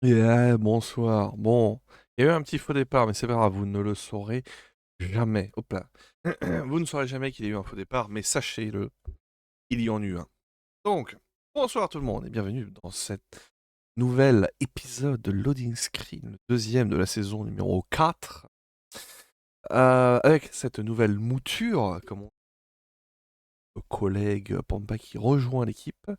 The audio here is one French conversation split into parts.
Bonsoir. Bon, il y a eu un petit faux départ, mais c'est pas grave, vous ne le saurez jamais. Hop là. Vous ne saurez jamais qu'il y a eu un faux départ, mais sachez-le, il y en eut un. Donc, bonsoir tout le monde et bienvenue dans cet nouvel épisode de Loading Screen, le deuxième de la saison numéro 4. Avec cette nouvelle mouture, comme mon collègue Pampa qui rejoint l'équipe.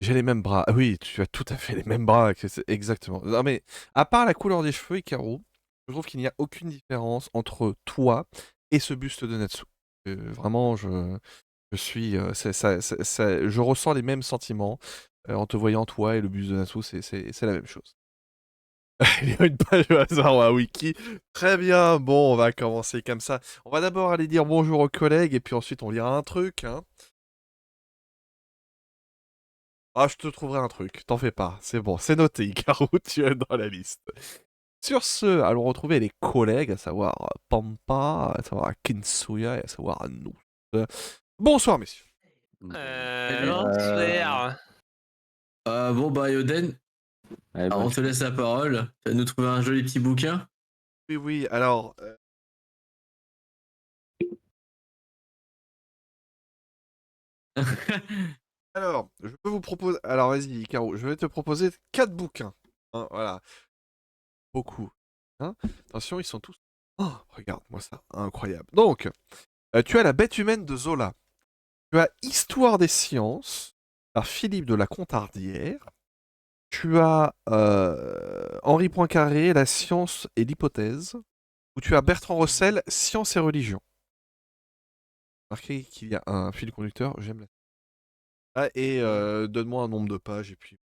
J'ai les mêmes bras. Ah oui, tu as tout à fait les mêmes bras. Exactement. Non mais, à part la couleur des cheveux, Ikaru, je trouve qu'il n'y a aucune différence entre toi et ce buste de Natsu. Vraiment, je suis, je ressens les mêmes sentiments en te voyant toi et le buste de Natsu, c'est la même chose. Il y a une page au hasard ou un wiki. Très bien, bon, on va commencer comme ça. On va d'abord aller dire bonjour aux collègues et puis ensuite on lira un truc, hein. Ah, je te trouverai un truc, t'en fais pas, c'est bon, c'est noté, Ikaru, tu es dans la liste. Sur ce, allons retrouver les collègues, à savoir Pampa, à savoir Kinsuya et à savoir nous. Bonsoir, messieurs. Salut. Bonsoir. Bon bah Yoden, Allez, alors, bonne on te chance. laisse la parole. Tu vas nous trouver un joli petit bouquin. Oui, oui, alors... Alors, je peux vous proposer... Alors, vas-y, Ikaru, je vais te proposer 4 bouquins. Hein, voilà. Beaucoup. Hein, attention, ils sont tous... Oh, regarde-moi ça, incroyable. Donc, tu as La bête humaine de Zola. Tu as Histoire des sciences, par Philippe de la Contardière. Tu as Henri Poincaré, La science et l'hypothèse. Ou tu as Bertrand Russell, Science et religion. Marquez qu'il y a un fil conducteur, j'aime la... Ah, et donne-moi un nombre de pages, et puis...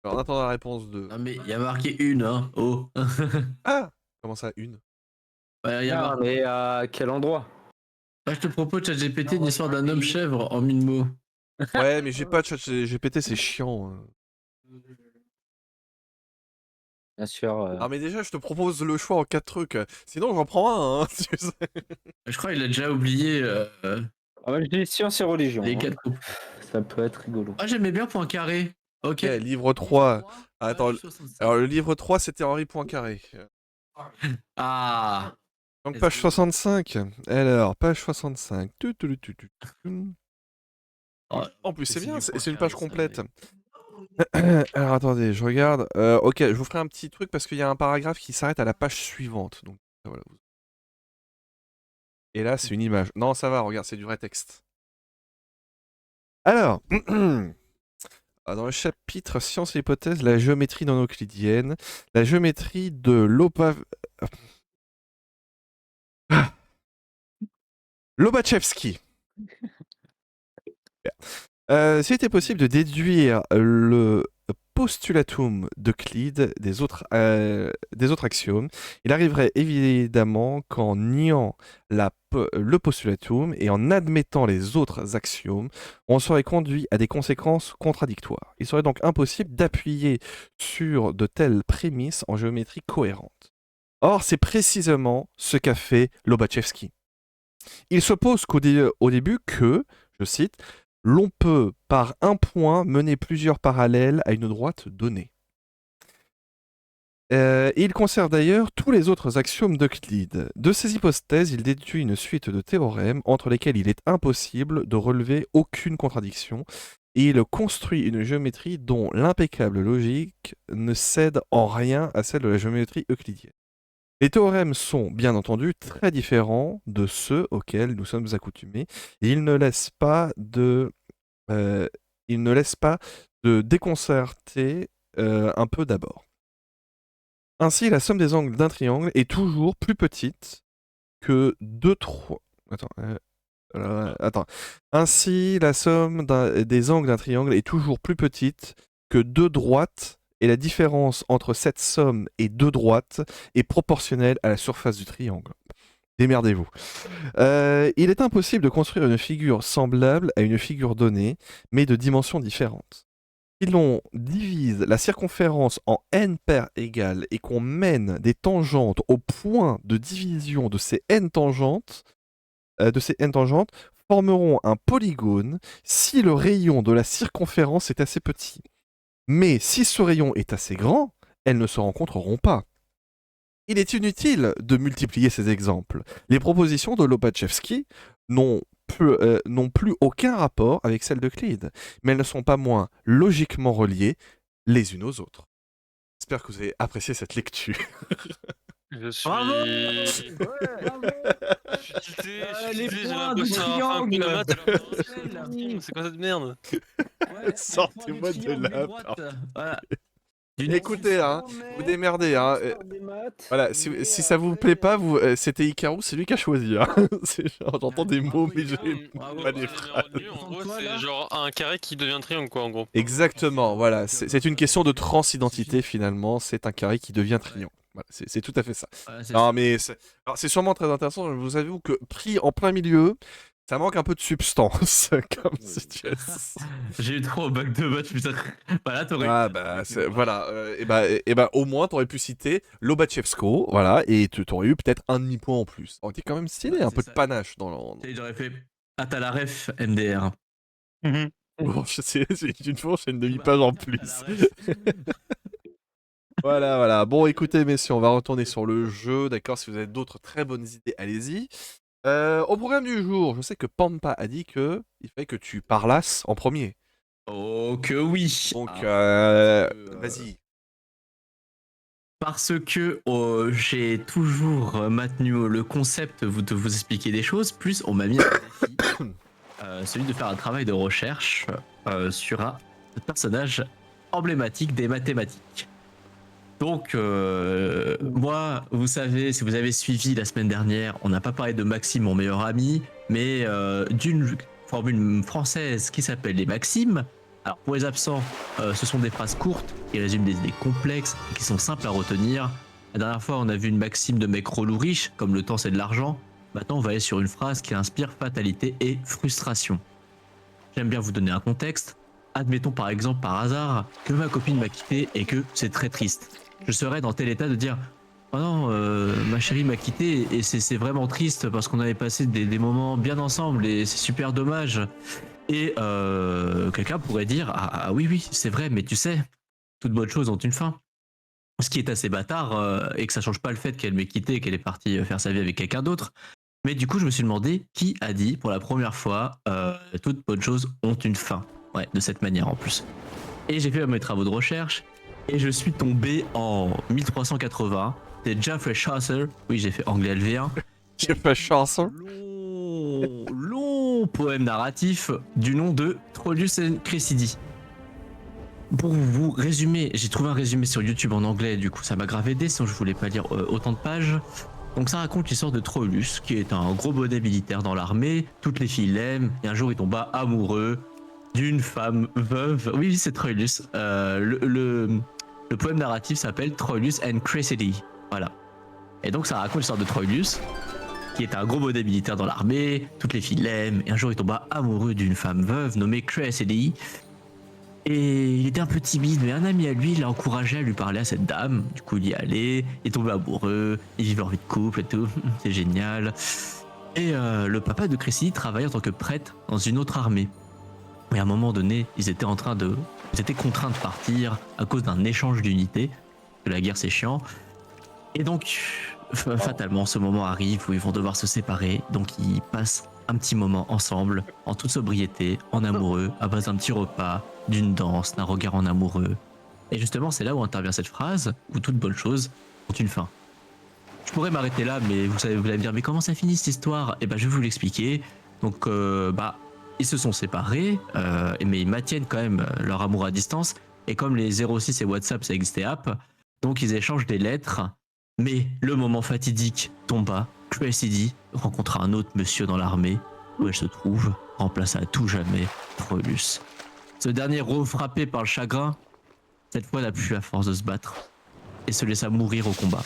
Alors, en attendant la réponse de... Non mais il y a marqué une, hein. Oh. Ah, comment ça, une? Ouais, y a Ah, marqué. mais à quel endroit? Je te propose ChatGPT une histoire d'un homme chèvre en 1000 mots. Ouais, mais j'ai pas de chat GPT, c'est chiant. Bien sûr. Ah, mais déjà, je te propose le choix en 4 trucs. Sinon, j'en prends un, hein, tu sais. Je crois qu'il a déjà oublié Ah, moi, je dis science et religion. les hein. 4 coups. Ça peut être rigolo. Ah, j'aimais bien Poincaré. Ok. Ok, livre 3. Attends, Page 65. alors le livre 3, c'était Henri Poincaré. Ah. Donc, page 65. Alors, page 65. En plus, c'est bien, c'est une page complète. Alors, attendez, je regarde. Ok, je vous ferai un petit truc parce qu'il y a un paragraphe qui s'arrête à la page suivante. Donc, voilà. Et là, c'est une image. Non, ça va, regarde, c'est du vrai texte. Alors, dans le chapitre Science et hypothèses, la géométrie non euclidienne, la géométrie de Lobachevsky. S'il était possible de déduire le postulatum d'Euclide des autres axiomes, il arriverait évidemment qu'en niant le postulatum et en admettant les autres axiomes, on serait conduit à des conséquences contradictoires. Il serait donc impossible d'appuyer sur de telles prémices en géométrie cohérente. Or, c'est précisément ce qu'a fait Lobachevsky. Il suppose au début que, je cite, l'on peut par un point mener plusieurs parallèles à une droite donnée. Il conserve d'ailleurs tous les autres axiomes d'Euclide. De ces hypothèses, il déduit une suite de théorèmes entre lesquels il est impossible de relever aucune contradiction, et il construit une géométrie dont l'impeccable logique ne cède en rien à celle de la géométrie euclidienne. Les théorèmes sont, bien entendu, très différents de ceux auxquels nous sommes accoutumés, et ils ne laissent pas de déconcerter un peu d'abord. Ainsi, la somme des angles d'un triangle est toujours plus petite que 2 3 Attends. Ainsi, la somme des angles d'un triangle est toujours plus petite que 2 droites, et la différence entre cette somme et 2 droites est proportionnelle à la surface du triangle. Démerdez-vous. Il est impossible de construire une figure semblable à une figure donnée, mais de dimensions différentes. Si l'on divise la circonférence en n paires égales et qu'on mène des tangentes au point de division de ces n tangentes, formeront un polygone si le rayon de la circonférence est assez petit. Mais si ce rayon est assez grand, elles ne se rencontreront pas. Il est inutile de multiplier ces exemples. Les propositions de Lobachevsky n'ont plus aucun rapport avec celles d'Euclide, mais elles ne sont pas moins logiquement reliées les unes aux autres. J'espère que vous avez apprécié cette lecture. Je suis. Bravo Je suis tilté, Les j'ai points du l'impression d'avoir fait un coup de triangle. maths alors que c'est quoi cette merde? Sortez-moi de là, Voilà. Écoutez, hein, vous démerdez, hein. Voilà, si ça vous plaît pas, c'était Icarus, c'est lui qui a choisi. Hein. J'entends des mots, mais j'ai pas des phrases. En gros, c'est genre un carré qui devient triangle, quoi, en gros. Exactement, voilà. C'est une question de transidentité, finalement. C'est un carré qui devient triangle. Voilà, c'est tout à fait ça. Non, mais c'est sûrement très intéressant. Vous avez vu que pris en plein milieu, ça manque un peu de substance comme situation. J'ai eu trop au bac de maths, putain. Bah là, t'aurais. Ah bah voilà, et bah au moins t'aurais pu citer Lobachevsko, voilà, et t'aurais eu peut-être un demi-point en plus. On était quand même stylé, Ouais, un c'est peu ça. de panache dans le... J'aurais fait. Ah, t'as la ref MDR. Bon, c'est une fourche et une demi-page en plus. Voilà. Bon, écoutez, messieurs, on va retourner sur le jeu, d'accord? Si vous avez d'autres très bonnes idées, allez-y. Au programme du jour, je sais que Pampa a dit que il fallait que tu parlasses en premier. Oh que oui. Donc, vas-y. Parce que j'ai toujours maintenu le concept de vous expliquer des choses, plus on m'a mis un défi, celui de faire un travail de recherche sur un personnage emblématique des mathématiques. Donc, moi, vous savez, si vous avez suivi la semaine dernière, on n'a pas parlé de Maxime, mon meilleur ami, mais d'une formule française qui s'appelle les maximes. Alors, pour les absents, ce sont des phrases courtes qui résument des idées complexes et qui sont simples à retenir. La dernière fois, on a vu une maxime de mec relou riche, comme le temps c'est de l'argent. Maintenant, on va aller sur une phrase qui inspire fatalité et frustration. J'aime bien vous donner un contexte. Admettons par exemple par hasard que ma copine m'a quitté et que c'est très triste. Je serais dans tel état de dire oh non, ma chérie m'a quitté et c'est vraiment triste parce qu'on avait passé des moments bien ensemble et c'est super dommage. Et quelqu'un pourrait dire ah oui c'est vrai, mais tu sais, toutes bonnes choses ont une fin. Ce qui est assez bâtard et que ça change pas le fait qu'elle m'ait quitté et qu'elle est partie faire sa vie avec quelqu'un d'autre. Mais du coup je me suis demandé qui a dit pour la première fois toutes bonnes choses ont une fin. Ouais, de cette manière en plus. Et j'ai fait mes travaux de recherche et je suis tombé en 1380. C'est Geoffrey Chaucer. Oui, j'ai fait anglais LV1. J'ai fait chanson. Long poème narratif du nom de Troilus and Cressidi. Pour vous résumer, j'ai trouvé un résumé sur YouTube en anglais, du coup ça m'a grave aidé, sinon je voulais pas lire autant de pages. Donc ça raconte l'histoire de Troilus, qui est un gros bonnet militaire dans l'armée, toutes les filles l'aiment, et un jour il tomba amoureux d'une femme veuve. Oui, c'est Troilus. Le poème narratif s'appelle Troilus and Cressidi. Voilà. Et donc ça raconte l'histoire de Troilus, qui est un gros bonnet militaire dans l'armée, toutes les filles l'aiment, et un jour il tomba amoureux d'une femme veuve nommée Cressidi. Et il était un peu timide, mais un ami à lui l'a encouragé à lui parler à cette dame. Du coup, il y est allé, il est tombé amoureux, il vivait leur vie de couple et tout. C'est génial. Et le papa de Cressidi travaillait en tant que prêtre dans une autre armée. Et à un moment donné, ils étaient contraints de partir à cause d'un échange d'unités. Que la guerre, c'est chiant. Et donc, fatalement, ce moment arrive où ils vont devoir se séparer. Donc, ils passent un petit moment ensemble, en toute sobriété, en amoureux, à base d'un petit repas, d'une danse, d'un regard en amoureux. Et justement, c'est là où intervient cette phrase, où toute bonne chose ont une fin. Je pourrais m'arrêter là, mais vous allez me dire, mais comment ça finit cette histoire? Et ben, je vais vous l'expliquer. Donc, ils se sont séparés, mais ils maintiennent quand même leur amour à distance. Et comme les 06 et WhatsApp, ça existait app, donc ils échangent des lettres. Mais le moment fatidique tomba. Cressidi rencontra un autre monsieur dans l'armée, où elle se trouve, remplaça à tout jamais Troilus. Ce dernier, refrappé par le chagrin, cette fois n'a plus la force de se battre et se laissa mourir au combat.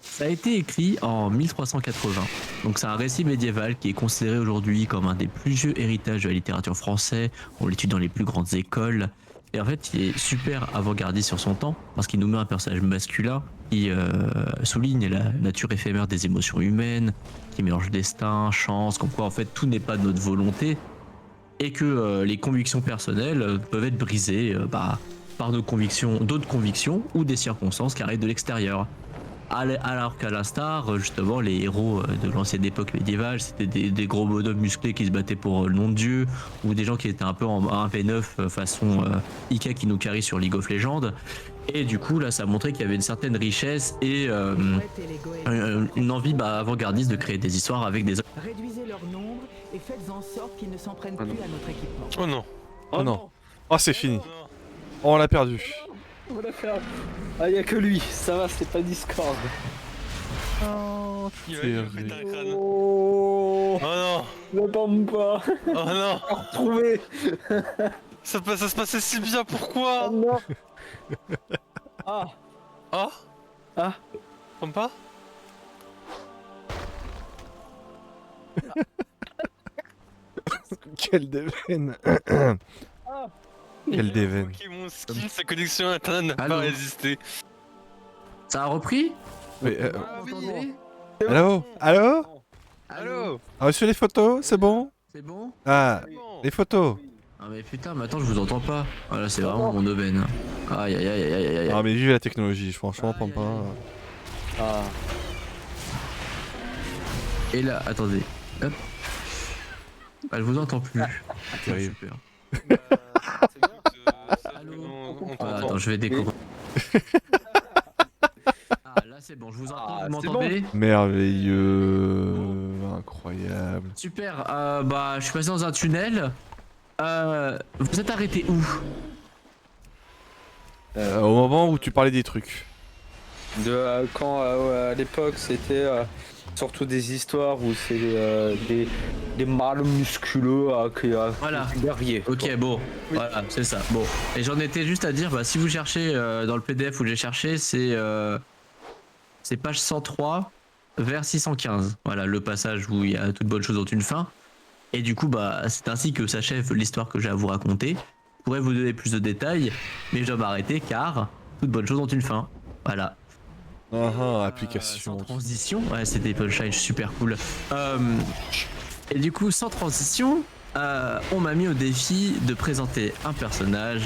Ça a été écrit en 1380, donc c'est un récit médiéval qui est considéré aujourd'hui comme un des plus vieux héritages de la littérature française. On l'étudie dans les plus grandes écoles. Et en fait, il est super avant-gardiste sur son temps, parce qu'il nous met un personnage masculin qui souligne la nature éphémère des émotions humaines, qui mélange destin, chance, comme quoi en fait tout n'est pas de notre volonté. et que les convictions personnelles peuvent être brisées par d'autres convictions ou des circonstances qui arrivent de l'extérieur. Alors qu'à l'instar, justement, les héros de l'ancienne époque médiévale, c'était des gros bonhommes musclés qui se battaient pour le nom de Dieu, ou des gens qui étaient un peu en 1v9 façon Ika qui nous carry sur League of Legends. Et du coup, là, ça montrait qu'il y avait une certaine richesse et une envie avant-gardiste de créer des histoires avec des... Réduisez leur nombre et faites en sorte qu'ils ne s'en prennent Ah non. plus à notre équipement. Oh non. Oh non. Oh, c'est fini. Non. Oh, on l'a perdu. On l'a fait. Ah, y a que lui, ça va, c'est pas Discord. Oh, Il va lui péter un crâne. Oh, Oh non. ne tombe pas. Oh non. Retrouvé. Ça se passait si bien, Ah pourquoi? non. Ah, Ah. ah. Comme pas? Quelle déveine. Quelle déveine. Ok, mon skill, sa connexion à internet n'a Allô. pas résisté. Ça a repris? Mais, Vous m'entendez? allô? Allô? Allô? A reçu les photos? C'est bon? C'est bon? Ah, Bon. les photos. Ah mais putain, mais attends, je vous entends pas. Ah là, c'est vraiment mon aubaine. Aïe aïe aïe aïe aïe aïe. Ah, mais vive la technologie, franchement, Aïe, Pampa. aïe, Ah. Et là, attendez. Hop. Ah, je vous entends plus. Terrible. Super. Allô? On Ah, t'entend. attends, je vais découvrir. Ah là, c'est bon, je vous entends. Ah, Vous c'est m'entendez? Merveilleux. Incroyable. Super. Je suis passé dans un tunnel. Vous êtes arrêté où? Au moment où tu parlais des trucs. Quand à l'époque c'était surtout des histoires où c'est des mâles musculeux Voilà. des guerriers. Ok, bon, voilà, c'est ça. Bon, et j'en étais juste à dire, si vous cherchez dans le PDF où j'ai cherché, c'est page 103 vers 615. Voilà, le passage où il y a toute bonne chose ont une fin. Et du coup, c'est ainsi que s'achève l'histoire que j'ai à vous raconter. Je pourrais vous donner plus de détails, mais je dois m'arrêter car toute bonne chose ont une fin. Voilà. Application. Sans transition, ouais, c'était punchline super cool. Et du coup, sans transition, on m'a mis au défi de présenter un personnage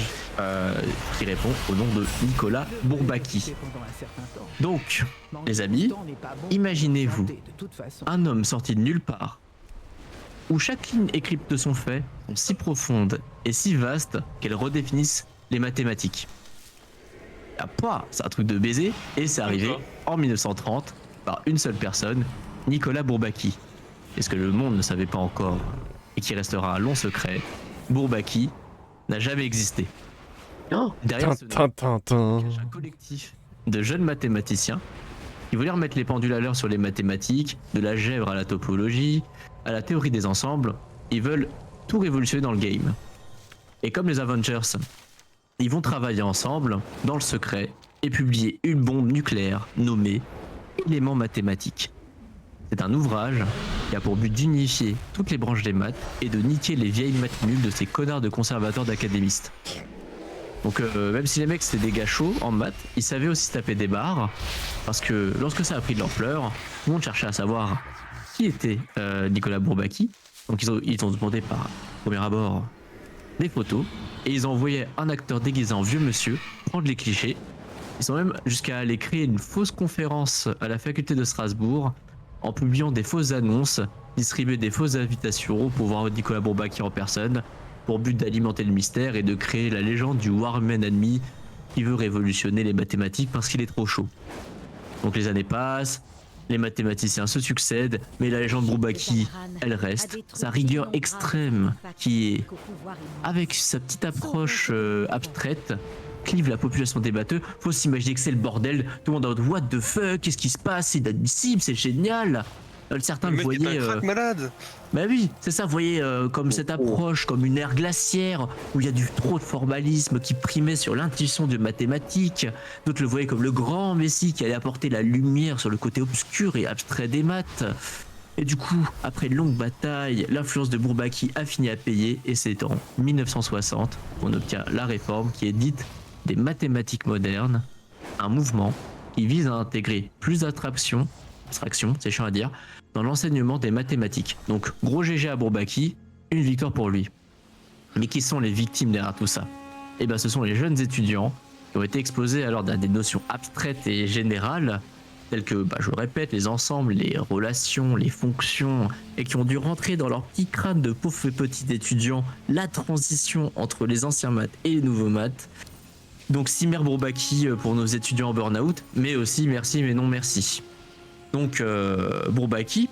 qui répond au nom de Nicolas Bourbaki. Donc, les amis, imaginez-vous un homme sorti de nulle part, où chaque ligne écrite de son fait sont si profondes et si vastes qu'elles redéfinissent les mathématiques. C'est un truc de baiser, et c'est arrivé en 1930 par une seule personne, Nicolas Bourbaki. Et ce que le monde ne savait pas encore, et qui restera un long secret, Bourbaki n'a jamais existé. Derrière ce nom, Tintin. cache un collectif de jeunes mathématiciens qui voulaient remettre les pendules à l'heure sur les mathématiques, de l'algèbre à la topologie, à la théorie des ensembles. Ils veulent tout révolutionner dans le game. Et comme les Avengers, ils vont travailler ensemble, dans le secret, et publier une bombe nucléaire nommée Éléments mathématiques. C'est un ouvrage qui a pour but d'unifier toutes les branches des maths et de niquer les vieilles maths nulles de ces connards de conservateurs d'académistes. Donc même si les mecs c'était des gars chauds en maths, ils savaient aussi se taper des barres, parce que lorsque ça a pris de l'ampleur, tout le monde cherchait à savoir qui était Nicolas Bourbaki. Donc ils ont demandé par premier abord des photos, et ils ont envoyé un acteur déguisé en vieux monsieur prendre les clichés. Ils sont même jusqu'à aller créer une fausse conférence à la faculté de Strasbourg en publiant des fausses annonces, distribuer des fausses invitations pour voir Nicolas Bourbaki en personne, pour but d'alimenter le mystère et de créer la légende du Warman ennemi qui veut révolutionner les mathématiques parce qu'il est trop chaud. Donc les années passent, les mathématiciens se succèdent, mais la légende Bourbaki, elle reste. Sa rigueur extrême, qui est, avec sa petite approche abstraite, clive la population des matheux. Faut s'imaginer que c'est le bordel. Tout le monde en mode what the fuck, qu'est-ce qui se passe, c'est inadmissible, c'est génial. Certains le voyaient. Malade. Bah oui, c'est ça, vous voyez, comme cette approche, comme une ère glaciaire, où il y a trop de formalisme qui primait sur l'intuition de mathématiques. D'autres le voyaient comme le grand messie qui allait apporter la lumière sur le côté obscur et abstrait des maths. Et du coup, après une longue bataille, l'influence de Bourbaki a fini à payer, et c'est en 1960 qu'on obtient la réforme qui est dite des mathématiques modernes, un mouvement qui vise à intégrer plus d'abstraction, c'est chiant à dire, dans l'enseignement des mathématiques. Donc gros GG à Bourbaki, une victoire pour lui. Mais qui sont les victimes derrière tout ça? Eh bien, ce sont les jeunes étudiants qui ont été exposés alors à des notions abstraites et générales, telles que, je le répète, les ensembles, les relations, les fonctions, et qui ont dû rentrer dans leur petit crâne de pauvres petits étudiants la transition entre les anciens maths et les nouveaux maths. Donc, Simer Bourbaki pour nos étudiants en burn-out, mais aussi merci mais non merci. Donc, Bourbaki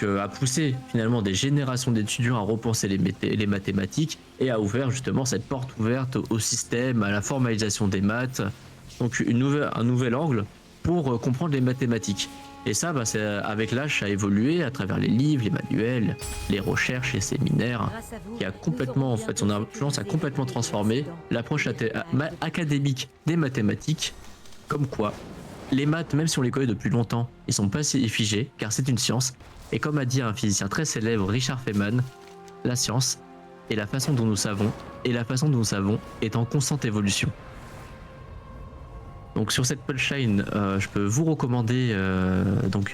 a poussé finalement des générations d'étudiants à repenser les mathématiques et a ouvert justement cette porte ouverte au système, à la formalisation des maths. Donc un nouvel angle pour comprendre les mathématiques. Et ça, avec l'âge, ça a évolué à travers les livres, les manuels, les recherches, les séminaires, qui a complètement, en fait, son influence a complètement transformé l'approche académique des mathématiques, comme quoi les maths, même si on les connaît depuis longtemps, ils sont pas si figés, car c'est une science. Et comme a dit un physicien très célèbre, Richard Feynman, la science est la façon dont nous savons, et la façon dont nous savons est en constante évolution. Donc sur cette punchline, je peux vous recommander,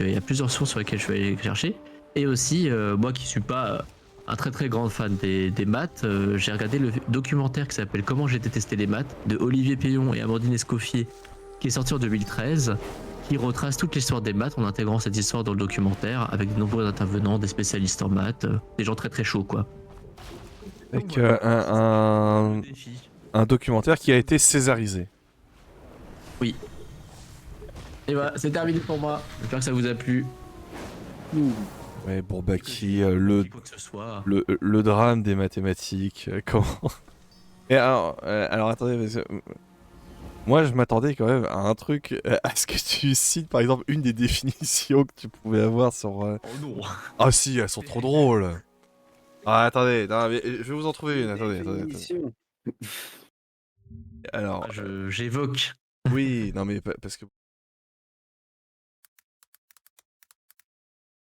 il y a plusieurs sources sur lesquelles je vais aller chercher, et aussi, moi qui suis pas un très très grand fan des maths, j'ai regardé le documentaire qui s'appelle Comment j'ai détesté les maths, de Olivier Payon et Amandine Escoffier, qui est sorti en 2013, qui retrace toute l'histoire des maths en intégrant cette histoire dans le documentaire avec de nombreux intervenants, des spécialistes en maths, des gens très très chauds quoi. Avec un documentaire qui a été césarisé. Oui. Et voilà, c'est terminé pour moi. J'espère que ça vous a plu. Ouais, Bourbaki, Quoi que ce soit. le drame des mathématiques, comment... Et alors attendez, parce que... Moi, je m'attendais quand même à un truc, à ce que tu cites, par exemple, une des définitions que tu pouvais avoir sur... Oh non. Ah si, elles sont trop drôles. Ah, attendez, non, mais je vais vous en trouver une, attendez. Alors, J'évoque. oui, non mais parce que...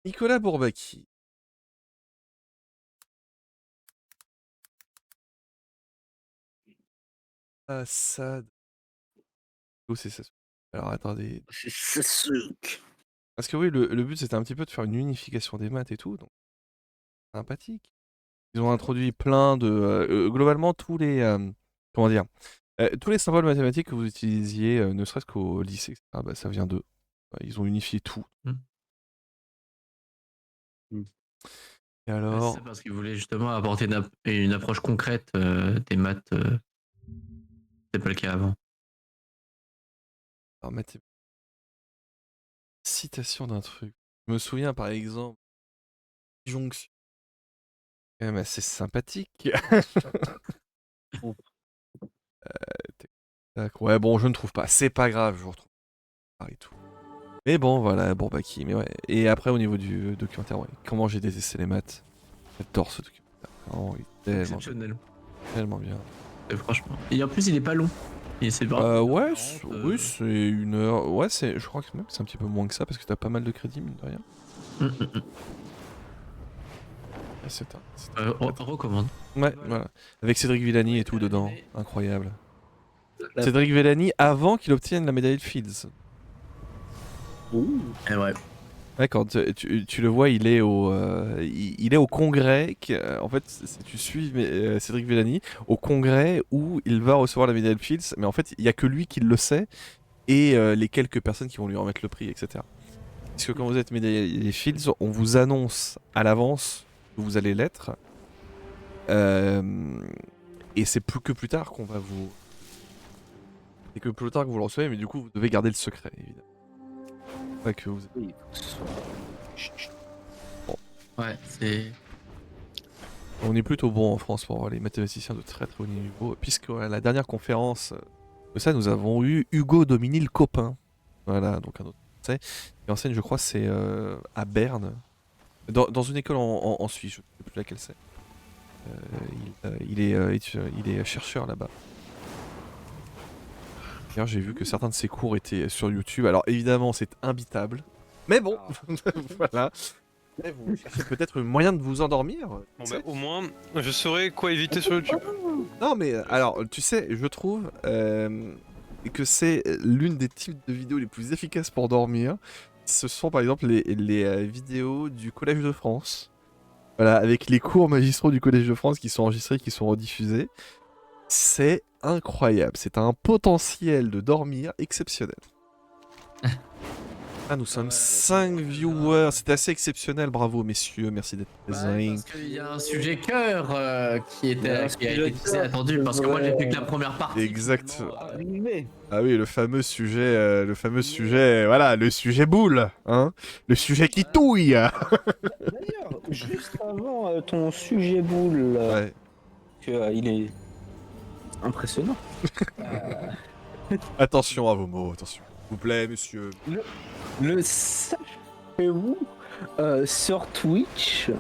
Nicolas Bourbaki. Assad. Où c'est ça? Alors attendez. C'est sucre. Parce que oui, le but c'était un petit peu de faire une unification des maths et tout, donc sympathique. Ils ont introduit plein de... globalement, tous les... comment dire tous les symboles mathématiques que vous utilisiez, ne serait-ce qu'au lycée, etc., ça vient d'eux. Ils ont unifié tout. Et alors... C'est parce qu'ils voulaient justement apporter une approche concrète des maths. C'est pas le cas avant. Alors, citation d'un truc. Je me souviens par exemple... Jonction. Quand même assez sympathique. Ouais, bon, je ne trouve pas. C'est pas grave, je vous retrouve. Et tout. Mais bon, voilà, Bourbaki. Mais ouais. Et après, au niveau du documentaire, ouais. Comment j'ai détesté les maths. J'adore ce documentaire. Oh, il est tellement Exceptionnel. bien. Tellement bien. Franchement. Et en plus, il est pas long. C'est ouais, oui, c'est 1 heure. Ouais, je crois que même c'est un petit peu moins que ça parce que t'as pas mal de crédits, mine de rien. On recommande. Ouais, voilà. Avec Cédric Villani et tout dedans. Incroyable. Cédric Villani avant qu'il obtienne la médaille de Fields. Et ouais. Ouais, quand tu le vois, il est au congrès. En fait, si tu suis Cédric Villani, au congrès où il va recevoir la médaille de Fields, mais en fait, il n'y a que lui qui le sait et les quelques personnes qui vont lui remettre le prix, etc. Parce que quand vous êtes médaillé Fields, on vous annonce à l'avance que vous allez l'être. Et c'est plus tard qu'on va vous. C'est que plus tard que vous le recevez, mais du coup, vous devez garder le secret, évidemment. Pas que vous. Oui, bon. Ouais, c'est. On est plutôt bon en France pour avoir les mathématiciens de très très haut niveau, puisque à la dernière conférence de ça, nous avons eu Hugo Dominil Copin. Voilà, donc un autre français. qui enseigne, je crois, c'est à Berne, dans une école en Suisse, je ne sais plus laquelle c'est. Il est chercheur là-bas. D'ailleurs, j'ai vu que certains de ses cours étaient sur YouTube. Alors évidemment, c'est imbitable. Mais bon, voilà. Vous cherchez peut-être un moyen de vous endormir. Bon bah au moins, je saurais quoi éviter sur YouTube. Non mais alors, tu sais, je trouve que c'est l'une des types de vidéos les plus efficaces pour dormir. Ce sont par exemple les vidéos du Collège de France. Voilà, avec les cours magistraux du Collège de France qui sont enregistrés, qui sont rediffusés. C'est incroyable. C'est un potentiel de dormir exceptionnel. Ah, nous sommes 5 viewers. C'est assez exceptionnel. Bravo, messieurs. Merci d'être présents. Parce qu'il y a un sujet cœur qui Il y a un a sujet été cœur attendu qui parce que moi j'ai devrait- fait que la première partie. Exact. Arrivé. Ah oui, le fameux sujet, voilà, le sujet boule, hein, le sujet qui touille. D'ailleurs, juste avant ton sujet boule, Ouais. il est impressionnant. Attention à vos mots, attention. S'il vous plaît, monsieur. Le sachez-vous sur Twitch,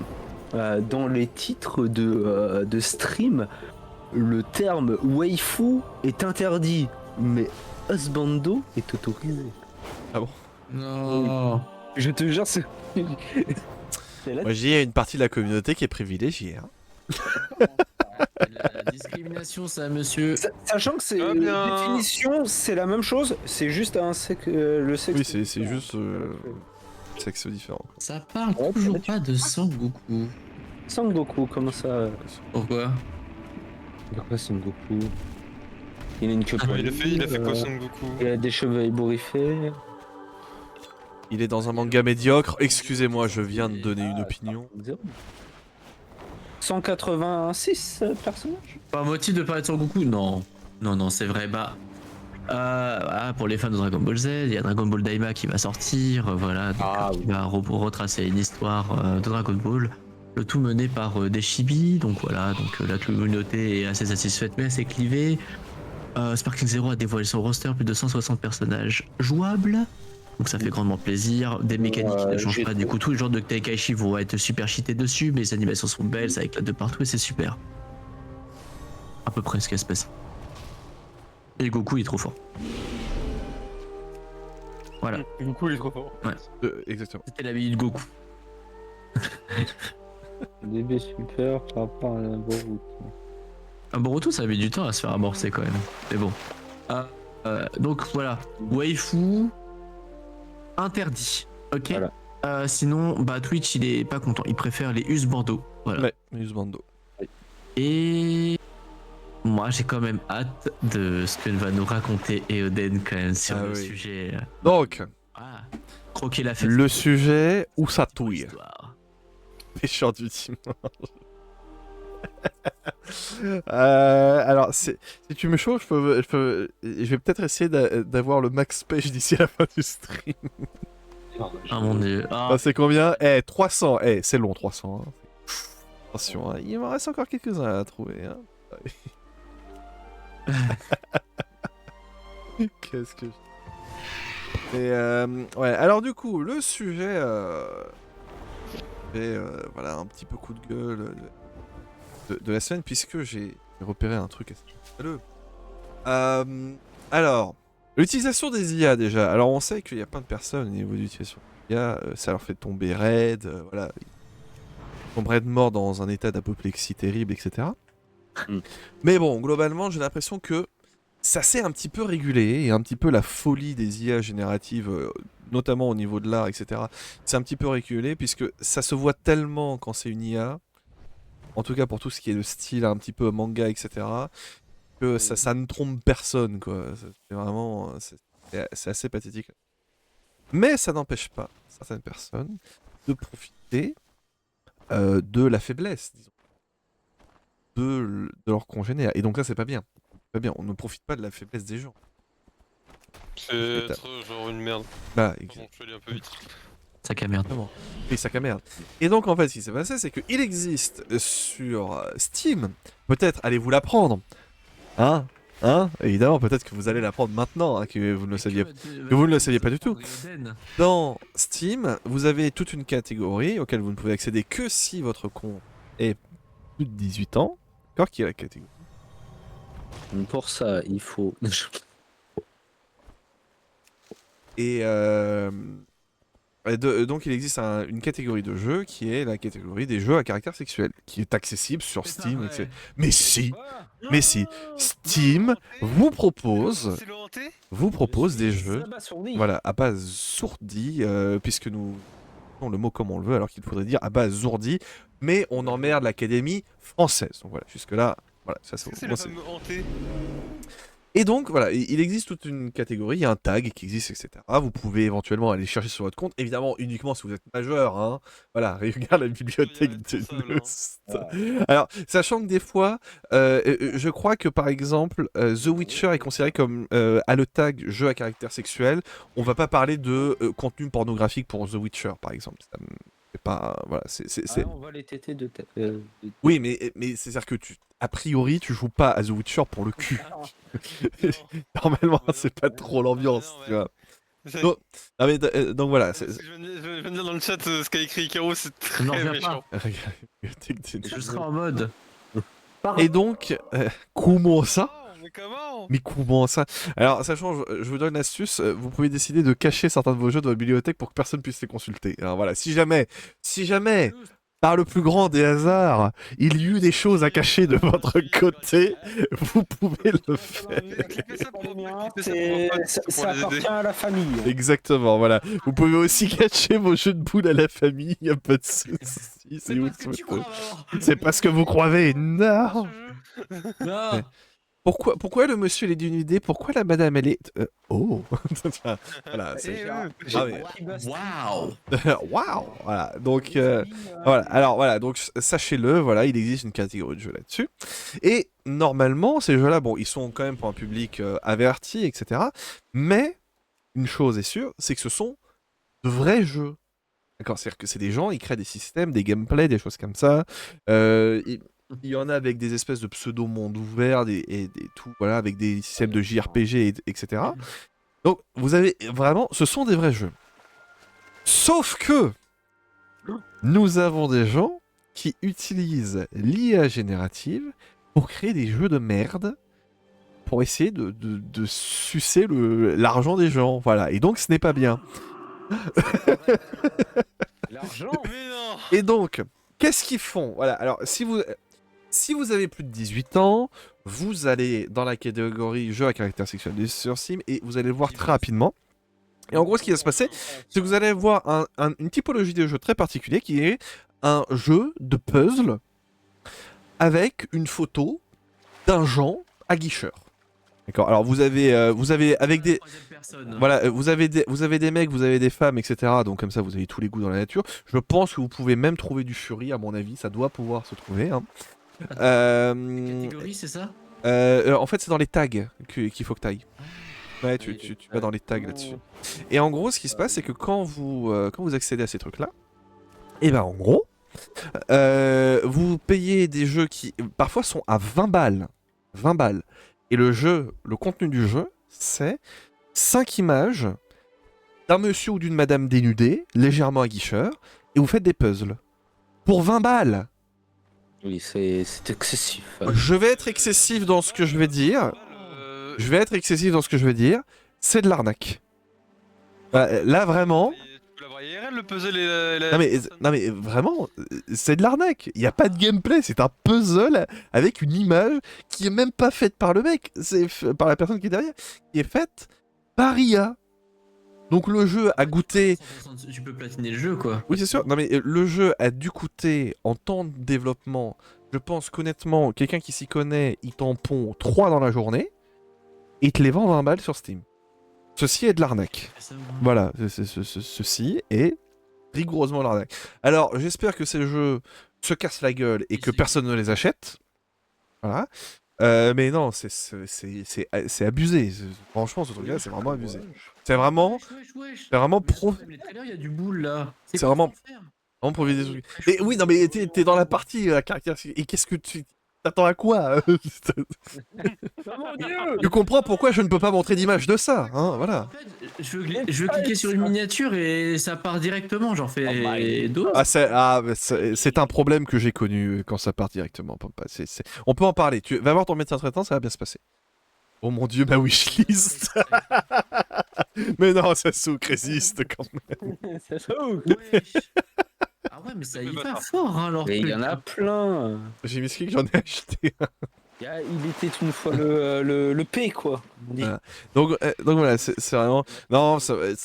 dans les titres de stream, le terme waifu est interdit, mais husbando est autorisé. Non. Je te jure, c'est. C'est là- Moi, j'y ai une partie de la communauté qui est privilégiée. Hein. La discrimination, ça, monsieur. Sachant que c'est Ah bien. la définition, c'est la même chose, c'est juste le sexe. Oui, c'est juste sexe différent. quoi. Ça parle Ouais, toujours tu- pas de Sangoku. Sangoku, comment ça Pourquoi? Pourquoi Sangoku Il a une queue Ouais, il a fait quoi, Son Goku? Il a des cheveux ébouriffés. Il est dans un manga médiocre. Excusez-moi, je viens de donner une opinion. 186 personnages. Pas motif de parler de Sangoku? Non. Non, c'est vrai. Bah. Pour les fans de Dragon Ball Z, il y a Dragon Ball Daima qui va sortir, voilà, donc, qui va retracer une histoire de Dragon Ball, le tout mené par des chibis, donc voilà, donc la communauté est assez satisfaite mais assez clivée. Sparking Zero a dévoilé son roster, plus de 160 personnages jouables, donc ça fait grandement plaisir. Des mécaniques qui ne changent pas, du coup tous les genres de Tenkaichi vont être super cheatés dessus, mais les animations sont belles, ça éclate de partout et c'est super. À peu près ce qui se passe. Et Goku il est trop fort. Voilà, Goku, il est trop fort. Exactement. c'était la minute Goku. DB super par rapport à la Boruto. Un Boruto ça a mis du temps à se faire amorcer quand même. Mais bon. Donc voilà, waifu interdit. Ok. Voilà. Sinon, bah Twitch il est pas content. Il préfère les husbandos. Voilà. Ouais, Husbando. Et moi j'ai quand même hâte de ce que va nous raconter Eoden quand même sur Ah le oui. sujet. Donc, Croquer la fête. le sujet où ça touille. Histoire. Méchant du dimanche. Alors, si tu me chauffes, je vais peut-être essayer d'avoir le max page d'ici la fin du stream. Ah mon dieu. Ah, Ah, c'est combien 300. C'est long, 300. Hein. Attention, hein, il m'en reste encore quelques-uns à trouver. Hein. Qu'est-ce que... Et ouais, alors du coup, le sujet... voilà, un petit peu coup de gueule de la semaine, puisque j'ai repéré un truc assez scandaleux. Alors, l'utilisation des IA déjà. Alors on sait qu'il y a plein de personnes au niveau de l'utilisation des IA, ça leur fait tomber raide, voilà. Ils tombent raide morts dans un état d'apoplexie terrible, etc. Mais bon, globalement, j'ai l'impression que ça s'est un petit peu régulé, et un petit peu la folie des IA génératives, notamment au niveau de l'art, etc. C'est un petit peu régulé, puisque ça se voit tellement quand c'est une IA, en tout cas pour tout ce qui est le style un petit peu manga, etc., que ça ne trompe personne, quoi. C'est vraiment... C'est assez pathétique. Mais ça n'empêche pas certaines personnes de profiter de la faiblesse, disons, de leurs congénères. Et donc là, c'est pas bien. Pas bien, on ne profite pas de la faiblesse des gens. C'est être genre une merde. Bah, Pardon, je suis allé un peu vite. sac à merde. oui, sac à merde. Et donc, en fait, ce qui s'est passé, c'est qu'il existe sur Steam, peut-être allez-vous la prendre. Hein évidemment, peut-être que vous allez la prendre maintenant, hein, que vous ne le saviez pas du tout. Dans Steam, vous avez toute une catégorie auquel vous ne pouvez accéder que si votre compte est plus de 18 ans. D'accord, qui est la catégorie. Pour ça, il faut. Et donc il existe une catégorie de jeux qui est la catégorie des jeux à caractère sexuel, qui est accessible sur Steam, etc. Mais si, Steam vous propose des jeux, voilà, abasourdis, puisque nous le mot comme on le veut, alors qu'il faudrait dire abasourdis, mais on emmerde l'Académie française. Donc voilà, jusque-là, voilà, ça Est-ce que c'est c'est moi, le fameux hanté? Et donc voilà, il existe toute une catégorie, il y a un tag qui existe, etc. Vous pouvez éventuellement aller chercher sur votre compte, évidemment uniquement si vous êtes majeur, hein. Voilà, regarde la bibliothèque de irresponsable, hein. Lost. Alors, sachant que des fois, je crois que par exemple, The Witcher est considéré comme a le tag jeu à caractère sexuel. On va pas parler de contenu pornographique pour The Witcher, par exemple. C'est pas, voilà, Ah, on voit les tétés de tête. Oui, mais c'est-à-dire que a priori, tu joues pas à The Witcher pour le cul. Normalement, Bah non. c'est pas trop l'ambiance, Bah tu non, vois. C'est- Donc, non, mais, donc voilà. Parce que je viens de dire dans le chat ce qu'a écrit Icaro, c'est On n'en très revient méchant. Je serai en mode. Et donc, comment ça? Mais comment? Mais comment ça? Alors, sachant, je vous donne une astuce, vous pouvez décider de cacher certains de vos jeux dans votre bibliothèque pour que personne puisse les consulter. Alors voilà, si jamais, par le plus grand des hasards, il y eut des choses à cacher de votre côté, vous pouvez le faire. Cliquez ça pour Ça les appartient aider. à la famille. Exactement, voilà. Vous pouvez aussi cacher vos jeux de boules à la famille, y a pas de soucis. C'est pas ce que tu crois, maman. C'est pas ce que vous croyez, non. Non. Pourquoi le monsieur il est d'une idée? Pourquoi la madame elle est... Oh. Voilà, c'est... Ah, mais- Waouh. Waouh. Voilà, donc... Voilà, alors voilà, donc sachez-le, voilà, il existe une catégorie de jeux là-dessus. Et normalement, ces jeux-là, bon, ils sont quand même pour un public averti, etc. Mais, une chose est sûre, c'est que ce sont de vrais jeux. D'accord, c'est-à-dire que c'est des gens, ils créent des systèmes, des gameplays, des choses comme ça. Il y en a avec des espèces de pseudo-mondes ouverts et tout, voilà, avec des systèmes de JRPG, etc. Donc, vous avez vraiment, ce sont des vrais jeux. Sauf que nous avons des gens qui utilisent l'IA générative pour créer des jeux de merde pour essayer de sucer l'argent des gens. Voilà, et donc ce n'est pas bien. L'argent. Mais non. Et donc, qu'est-ce qu'ils font? Voilà, alors si vous avez plus de 18 ans, vous allez dans la catégorie jeu à caractère sexuel sur Steam et vous allez le voir très rapidement. Et en gros, ce qui va se passer, c'est que vous allez voir une typologie de jeu très particulier qui est un jeu de puzzle avec une photo d'un Jean aguicheur. D'accord. Alors vous avez avec des voilà, vous avez des mecs, vous avez des femmes, etc. Donc comme ça, vous avez tous les goûts dans la nature. Je pense que vous pouvez même trouver du Fury, à mon avis, ça doit pouvoir se trouver. Hein. Catégorie, c'est ça? En fait, c'est dans les tags qu'il faut que tu ailles. Ouais, tu vas dans les tags là-dessus. Et en gros, ce qui se passe, c'est que quand vous accédez à ces trucs-là, et ben en gros, vous payez des jeux qui parfois sont à 20 balles. 20 balles. Et le contenu du jeu, c'est 5 images d'un monsieur ou d'une madame dénudée, légèrement aguicheur, et vous faites des puzzles. Pour 20 balles. Oui, c'est excessif. Je vais être excessif dans ce que je vais dire. C'est de l'arnaque. Là, vraiment... Tu peux l'avoir IRL le puzzle et la... Non mais vraiment, c'est de l'arnaque. Il n'y a pas de gameplay, c'est un puzzle avec une image qui est même pas faite par le mec, c'est par la personne qui est derrière, qui est faite par IA. Donc le jeu a goûté... Tu peux platiner le jeu, quoi. Oui, c'est sûr. Non mais le jeu a dû coûter en temps de développement, je pense qu'honnêtement, quelqu'un qui s'y connaît, il t'en pond 3 dans la journée et il te les vend 20 balles sur Steam. Ceci est de l'arnaque. Voilà, ceci est rigoureusement l'arnaque. Alors, j'espère que ces jeux se cassent la gueule et que personne ne les achète. Voilà. Mais non, c'est abusé. Franchement, ce truc-là, c'est vraiment abusé. C'est vraiment pro... Mais tout à l'heure, il y a du boule, là. C'est vraiment pour vider des trucs. Et oui, non, mais t'es dans la partie la caractéristique. Et qu'est-ce que tu... T'attends à quoi? Tu comprends pourquoi je ne peux pas montrer d'image de ça, hein, voilà. En fait, je veux cliquer sur une miniature et ça part directement, j'en fais d'autres. C'est un problème que j'ai connu quand ça part directement. On peut en parler. Tu vas voir ton médecin traitant, ça va bien se passer. Oh mon dieu, ma wishlist. Mais non, ça souk résiste quand même. Ça souk. Ah ouais, mais ça y va fort, hein, alors. Mais il y en a plein. J'ai mis que j'en ai acheté. Il était une fois le P, quoi. On dit. Voilà. Donc voilà, c'est vraiment. Non,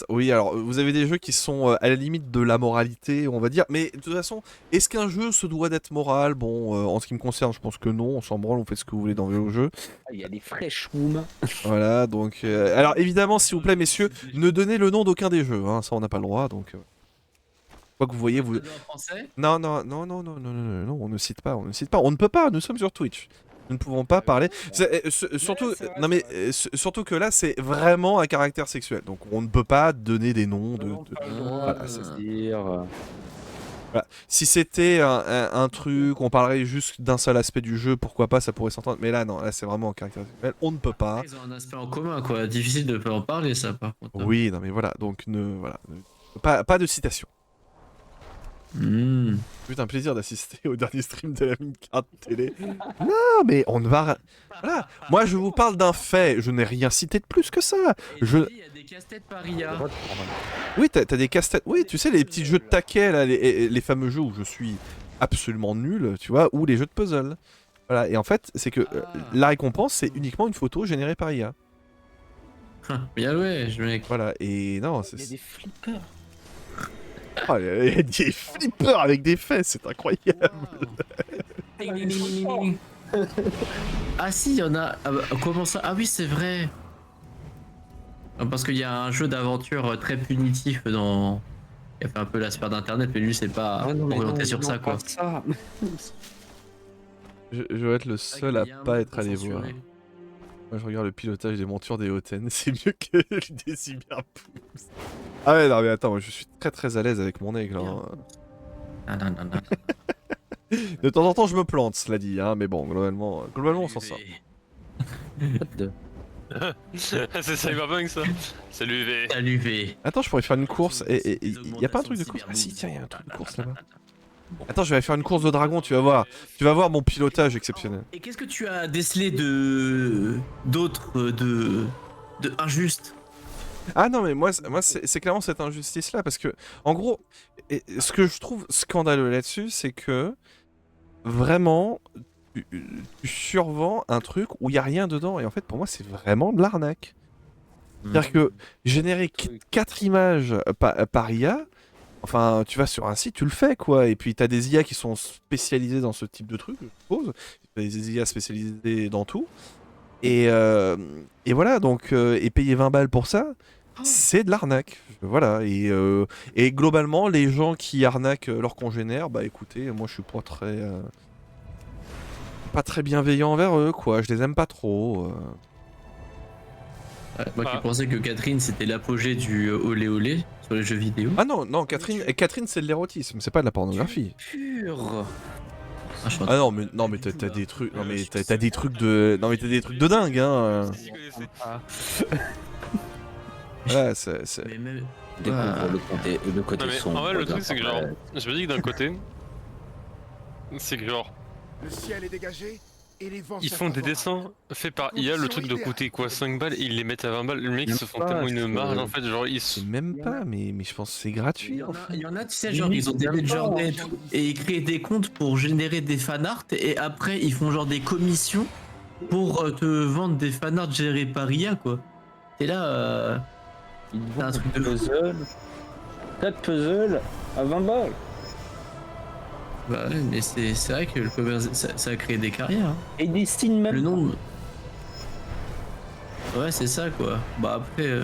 oui, alors vous avez des jeux qui sont à la limite de la moralité, on va dire. Mais de toute façon, est-ce qu'un jeu se doit d'être moral? Bon, en ce qui me concerne, je pense que non. On s'en branle, on fait ce que vous voulez dans vos jeux. Il y a des fresh women. Voilà, donc. Alors évidemment, s'il vous plaît, messieurs, ne donnez le nom d'aucun des jeux. Hein, ça, on n'a pas le droit. Donc. Quoi que vous voyez, vous. En français. Non, on ne cite pas, on ne cite pas. On ne peut pas, nous sommes sur Twitch. Nous ne pouvons pas parler. Surtout, c'est vrai, non mais surtout que là, c'est vraiment à caractère sexuel. Donc on ne peut pas donner des noms de. Voilà, c'est ça. Voilà. Si c'était un truc, on parlerait juste d'un seul aspect du jeu, pourquoi pas, ça pourrait s'entendre. Mais là, non, là, c'est vraiment à caractère sexuel. On ne peut pas. Ils ont un aspect en commun, quoi. Difficile de pas en parler, ça, par contre. Oui, non mais voilà, donc pas de citation. C'est un plaisir d'assister au dernier stream de la mine carte télé. Non, mais on ne va. Voilà. Moi, je vous parle d'un fait. Je n'ai rien cité de plus que ça. Il y a des casse-têtes Paria. Oui, t'as des casse-têtes. Oui, tu sais, les petits jeux de taquet, là, les fameux jeux où je suis absolument nul, tu vois, ou les jeux de puzzle. Voilà. Et en fait, c'est que la récompense, c'est uniquement une photo générée par IA. Bien joué, je mec. Voilà. Et non, Il y a des flippers. Oh, il y a des flippers avec des fesses, c'est incroyable. Ah si, il y en a. Comment ça? Ah oui, c'est vrai. Parce qu'il y a un jeu d'aventure très punitif dans. Il a fait un peu la sphère d'internet, mais lui, c'est pas orienté sur ça, quoi. Je vais être le seul à Il y a un pas mode être allé censuré. voir. Moi je regarde le pilotage des montures des Hoten, c'est mieux que des cyberpools. Ah ouais, non mais attends, moi, je suis très à l'aise avec mon aigle. Hein. Non. De temps en temps je me plante, cela dit, hein, mais bon, globalement on s'en sort. C'est Cyberpunk ça. C'est l'UV. Salut V. Attends, je pourrais faire une course, et y a pas un truc de course? Ah si, tiens, y a un truc de course là-bas. Attends, je vais aller faire une course de dragon, tu vas voir. Tu vas voir mon pilotage exceptionnel. Et qu'est-ce que tu as décelé d'autres injustes? Ah non mais moi c'est clairement cette injustice là parce que en gros ce que je trouve scandaleux là-dessus c'est que vraiment tu survends un truc où il y a rien dedans et en fait pour moi c'est vraiment de l'arnaque. C'est-à-dire que générer 4 images par IA, enfin tu vas sur un site, tu le fais quoi, et puis t'as des IA qui sont spécialisées dans ce type de truc, je suppose, des IA spécialisées dans tout. Et voilà, donc, et payer 20 balles pour ça, c'est de l'arnaque. Voilà, et globalement, les gens qui arnaquent leurs congénères, bah écoutez, moi je suis pas très bienveillant envers eux, quoi. Je les aime pas trop. Moi qui pensais que Catherine c'était l'apogée du olé olé sur les jeux vidéo. Ah non, Catherine c'est de l'érotisme, c'est pas de la pornographie. Pur. Ah non mais t'as des trucs, non mais t'as des trucs de, non mais t'as des trucs de dingue, hein. Voilà, c'est. Mais même. Découvre le côté Non mais sombre. en vrai le truc c'est que genre, Ouais. je me dis que d'un côté, c'est que genre, Le ciel est dégagé et les vents ils sont font des favorables. dessins faits par IA, le truc de coûter quoi 5 balles et ils les mettent à 20 balles, le mec ils se font Même pas, tellement une c'est- marge en fait, genre ils C'est se... même pas, mais je pense que c'est gratuit. Il y en a, tu sais, genre ils ont des journées et ils créent des comptes pour générer des fanarts et après ils font genre des commissions pour te vendre des fanarts gérés par IA quoi. Et là, Ils c'est un vendent truc de des fou. puzzles. 4 puzzles à 20 balles. Bah ouais, mais c'est vrai que le commerce, ça a créé des carrières. Hein. Et ils dessinent même. Le nombre. Ouais, c'est ça quoi. Bah après. Je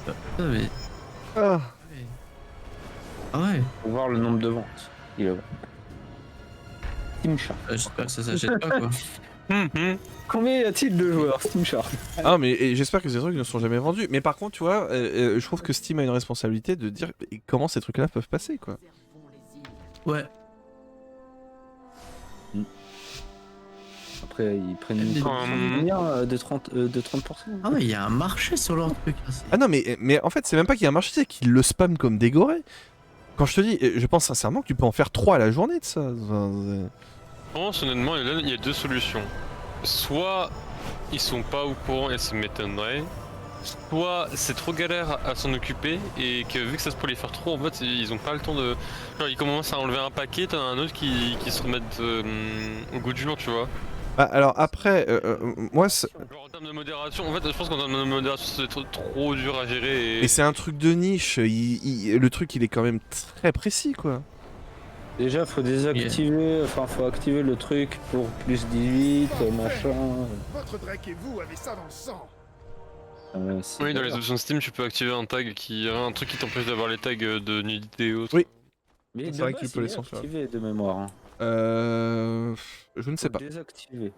sais pas, mais. Ah. Ah ouais, Pour voir le nombre de ventes. Il est vrai. Steam Chart. j'espère que ça s'achète pas quoi. Combien y a-t-il de joueurs Steam Chart? Ah mais et j'espère que ces trucs ne sont jamais vendus. Mais par contre, tu vois, je trouve que Steam a une responsabilité de dire comment ces trucs-là peuvent passer, quoi. Ouais. Après, ils prennent Des- une combien de 30%. Ah ouais, il y a un marché sur leur truc. Hein, Ah non, mais en fait, c'est même pas qu'il y a un marché, c'est qu'ils le spamment comme des gorées. Quand je te dis, je pense sincèrement que tu peux en faire 3 à la journée de ça. Enfin, Je pense honnêtement il y a deux solutions. Soit ils sont pas au courant et ça m'étonnerait, soit c'est trop galère à s'en occuper et que vu que ça se prolifère trop en fait ils ont pas le temps de... Genre ils commencent à enlever un paquet, t'en as un autre qui se remettent au goût du jour tu vois. Bah, alors après, moi, Genre en termes de modération, en fait, je pense qu'en termes de modération, c'est trop dur à gérer mais et. c'est un truc de niche. Le truc, il est quand même très précis, quoi. Déjà, faut désactiver, enfin, faut activer le truc pour plus 18, machin. Votre Drake et vous avez ça dans le sang. C'est Oui, dans les bizarre. options Steam, tu peux activer un tag un truc qui t'empêche d'avoir les tags de nudité et autres. Oui. Mais C'est de vrai que tu base, peux il les est censurer. activé de mémoire. Hein. Je ne Faut sais pas. le désactiver.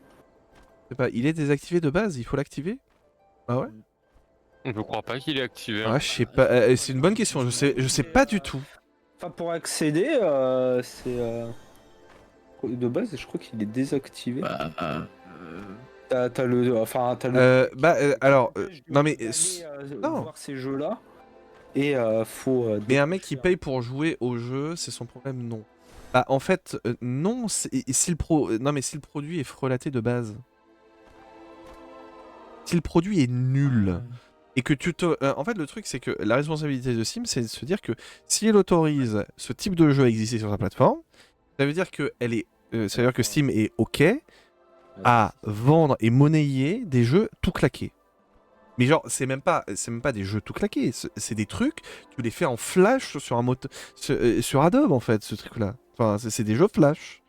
Je sais pas. Il est désactivé de base. Il faut l'activer. Ah ouais. Je crois pas qu'il est activé. Ah, je sais pas. C'est une bonne question. Je sais pas du tout. Enfin, pour accéder, c'est. De base, je crois qu'il est désactivé. Bah, T'as le. Enfin, t'as le. Alors, non mais non. Voir ces jeux-là. Et faut. Mais un mec qui paye pour jouer au jeu, c'est son problème, non. Bah en fait, non. Si non mais si le produit est frelaté de base, si le produit est nul et que en fait, le truc c'est que la responsabilité de Steam, c'est de se dire que si elle autorise ce type de jeu à exister sur sa plateforme, ça veut dire que ça veut dire que Steam est ok à vendre et monnayer des jeux tout claqués. Mais genre, c'est même pas des jeux tout claqués, c'est des trucs, tu les fais en flash sur un moteur, sur Adobe en fait, ce truc-là. Enfin, c'est des jeux flash.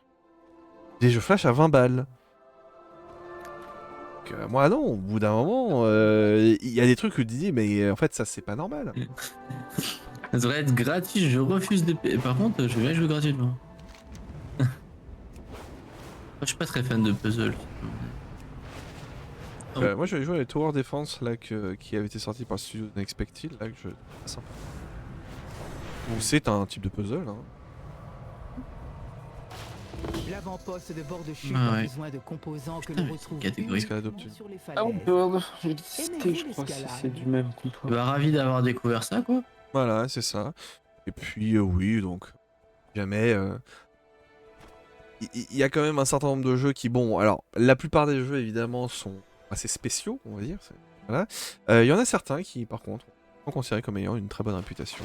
Des jeux flash à 20 balles. Donc, moi non, au bout d'un moment, il y a des trucs que tu dis, mais en fait ça c'est pas normal. ça devrait être gratuit, je refuse de payer. Par contre, je vais bien jouer gratuitement. Moi, je suis pas très fan de puzzle. Moi j'avais joué à Tower Defense là, qui avait été sorti par le studio Unexpected, là, que je... très sympa. Où c'est un type de puzzle. Hein. L'avant-poste de bord de chute Ah a ouais. besoin de composants que Putain, l'on mais retrouve catégorie. Escalade obtenue. sur les Ah, falaises. j'ai discuté, je crois que c'est du même compo. Bah, ravi d'avoir découvert ça, quoi. Voilà, c'est ça. Et puis oui, donc jamais. Il y a quand même un certain nombre de jeux qui, bon, alors la plupart des jeux évidemment sont assez spéciaux, on va dire. Voilà. Il y en a certains qui, par contre, sont considérés comme ayant une très bonne réputation.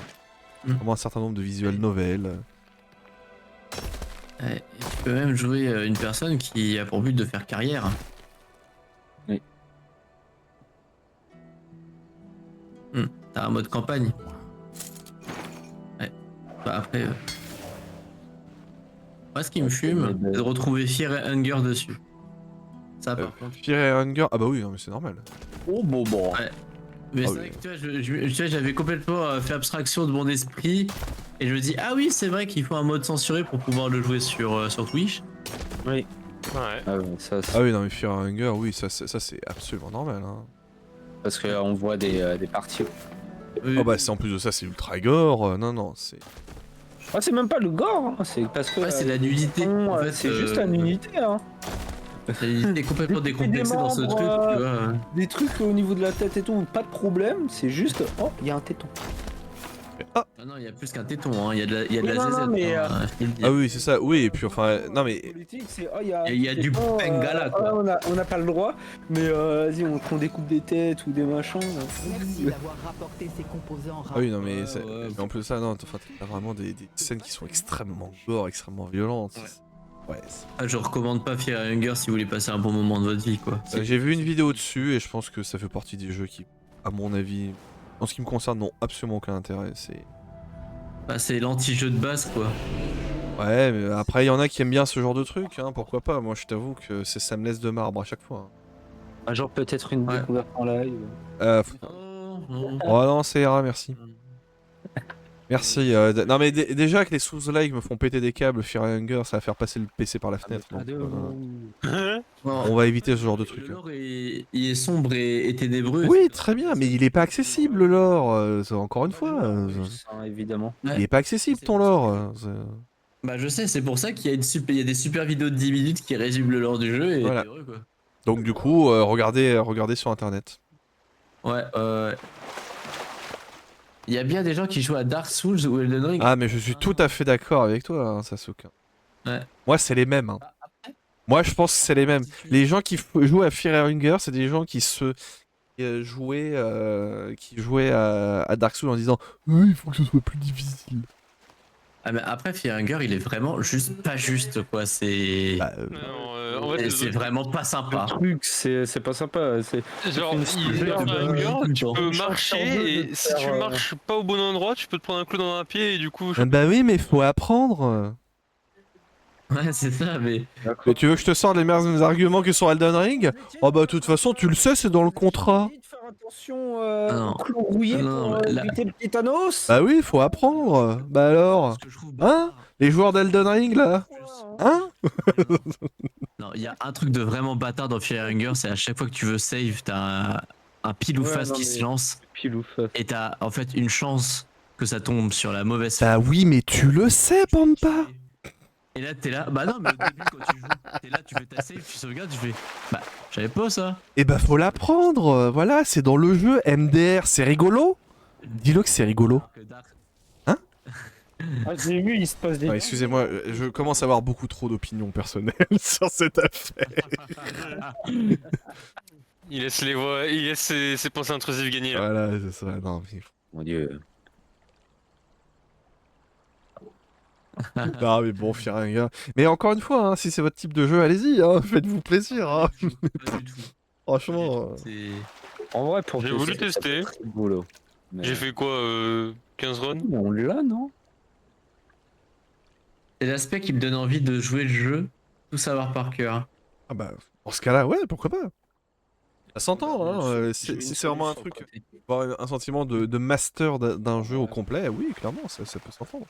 Vraiment un certain nombre de visual novels. Ouais, et tu peux même jouer une personne qui a pour but de faire carrière. Oui. T'as un mode campagne. Ouais. Bah, après. Moi, ce qui me fume, c'est de retrouver Fear et Hunger dessus. Ça, par contre. Fear et Hunger, ah bah oui, non, mais c'est normal. Oh, bon. Ouais. Mais Ah c'est oui. vrai que tu vois, j'avais complètement fait abstraction de mon esprit et je me dis ah oui c'est vrai qu'il faut un mode censuré pour pouvoir le jouer sur Twitch. Oui. Ouais. Ah, ouais, ça, Ah oui, non, mais Fear et Hunger, oui, ça c'est absolument normal. Hein. parce qu'on voit des parties. Oh bah, en plus de ça, c'est ultra gore. Non, c'est. Ah, c'est même pas le gore, hein, c'est parce que. Ouais, c'est la nudité. En fait, c'est juste la nudité, hein. La nudité est complètement Des décomplexée dans ce membres, truc, tu vois. Des trucs au niveau de la tête et tout, pas de problème, c'est juste. Oh, il y a un téton. Ah non, il y a plus qu'un téton, hein. Il y a de la Non, zézette. mais, hein, je te le dis. Ah oui, c'est ça, oui, et puis enfin, non mais. Politique, c'est. Oh, il y a, Il y a du bengala, quoi. on n'a pas le droit, mais vas-y, qu'on découpe des têtes ou des machins. Merci d'avoir rapporté ces composants Ah oui, non, mais, Ouais, mais en plus de ça, non, t'as vraiment des scènes qui sont extrêmement gore, extrêmement violentes. Ouais. Ah, je recommande pas Fear et Hunger si vous voulez passer un bon moment de votre vie, quoi. J'ai vu une vidéo dessus et je pense que ça fait partie des jeux qui, à mon avis, en ce qui me concerne, n'ont absolument aucun intérêt. Bah, c'est l'anti-jeu de base, quoi. Ouais, mais après, il y en a qui aiment bien ce genre de truc, hein, pourquoi pas. Moi, je t'avoue que ça me laisse de marbre à chaque fois. Un genre peut-être une Ouais. découverte en live. Oh, non. Oh non, c'est rare, merci. Merci. Non, mais déjà que les Souls-like me font péter des câbles, Fear and Hunger, ça va faire passer le PC par la fenêtre. Donc, Non. on va éviter ce genre de truc. Le lore il est sombre et ténébreux. Oui, très bien, mais il est pas accessible, le lore. Encore une fois. Évidemment. Ouais. Il est pas accessible, ton lore. Bah je sais, c'est pour ça qu'il y a il y a des super vidéos de 10 minutes qui résument le lore du jeu et Voilà. t'es heureux, quoi. Donc, du coup, regardez sur internet. Ouais, il y a bien des gens qui jouent à Dark Souls ou Elden Ring. Ah, mais je suis tout à fait d'accord avec toi, hein, Sasuke. Ouais. Moi, c'est les mêmes. Hein. Moi, je pense que c'est les mêmes. Les gens qui jouent à Fear and Hunger, c'est des gens qui jouaient à Dark Souls en disant oui, il faut que ce soit plus difficile. Ah mais après Fear and Hunger il est vraiment juste pas juste quoi, c'est... Bah, Non, en fait, Et c'est vraiment pas Le sympa. truc, c'est pas sympa. C'est genre, une il style y a de un gars, tu peux Une chance sur deux marcher de et si faire, tu marches pas au bon endroit, tu peux te prendre un clou dans un pied et du coup. Bah oui, mais faut apprendre. Ouais, c'est ça, mais. Mais tu veux que je te sorte les meilleurs arguments que sur Elden Ring? Oh bah de toute façon, tu le sais, c'est dans le contrat. De faire attention Non. au clou rouillé Non, pour mais là- éviter le tétanos. Bah oui, faut apprendre. Bah alors. Ce que je trouve Hein? bâtard, Les joueurs d'Elden Ring là? Hein? non, il y a un truc de vraiment bâtard dans Fire Hunger, c'est à chaque fois que tu veux save, t'as un pile ou Ouais, face non, qui mais- se lance Pile ou face. et t'as en fait une chance que ça tombe sur la mauvaise Bah oui, mais tu le sais, Pampa. Et là, t'es là. Bah non, mais au début, quand tu joues, t'es là, tu fais ta save, tu sauvegardes, tu fais. Bah, j'avais pas ça. Et bah faut l'apprendre. Voilà, c'est dans le jeu. MDR, c'est rigolo. Dis-le que c'est rigolo. Ah, j'ai vu, il se passe des. Ah, excusez-moi, je commence à avoir beaucoup trop d'opinions personnelles sur cette affaire. Il laisse les voix, il laisse ses pensées intrusives gagner là. Voilà, c'est ça. Non, mais... Mon dieu. Non, mais bon, Fire Hunger. Mais encore une fois, hein, si c'est votre type de jeu, allez-y, hein, faites-vous plaisir. Hein. Pas du tout. Franchement. C'est. En vrai, pour J'ai voulu tester. C'est boulot. Mais- J'ai fait quoi 15 runs? Mais on l'a, non? C'est l'aspect qui me donne envie de jouer le jeu, tout savoir par cœur. Ah bah, dans ce cas-là, ouais, pourquoi pas. Ça s'entend, hein. Si c'est vraiment un truc, avoir un sentiment de master d'un jeu au complet, oui, clairement, ça peut s'entendre.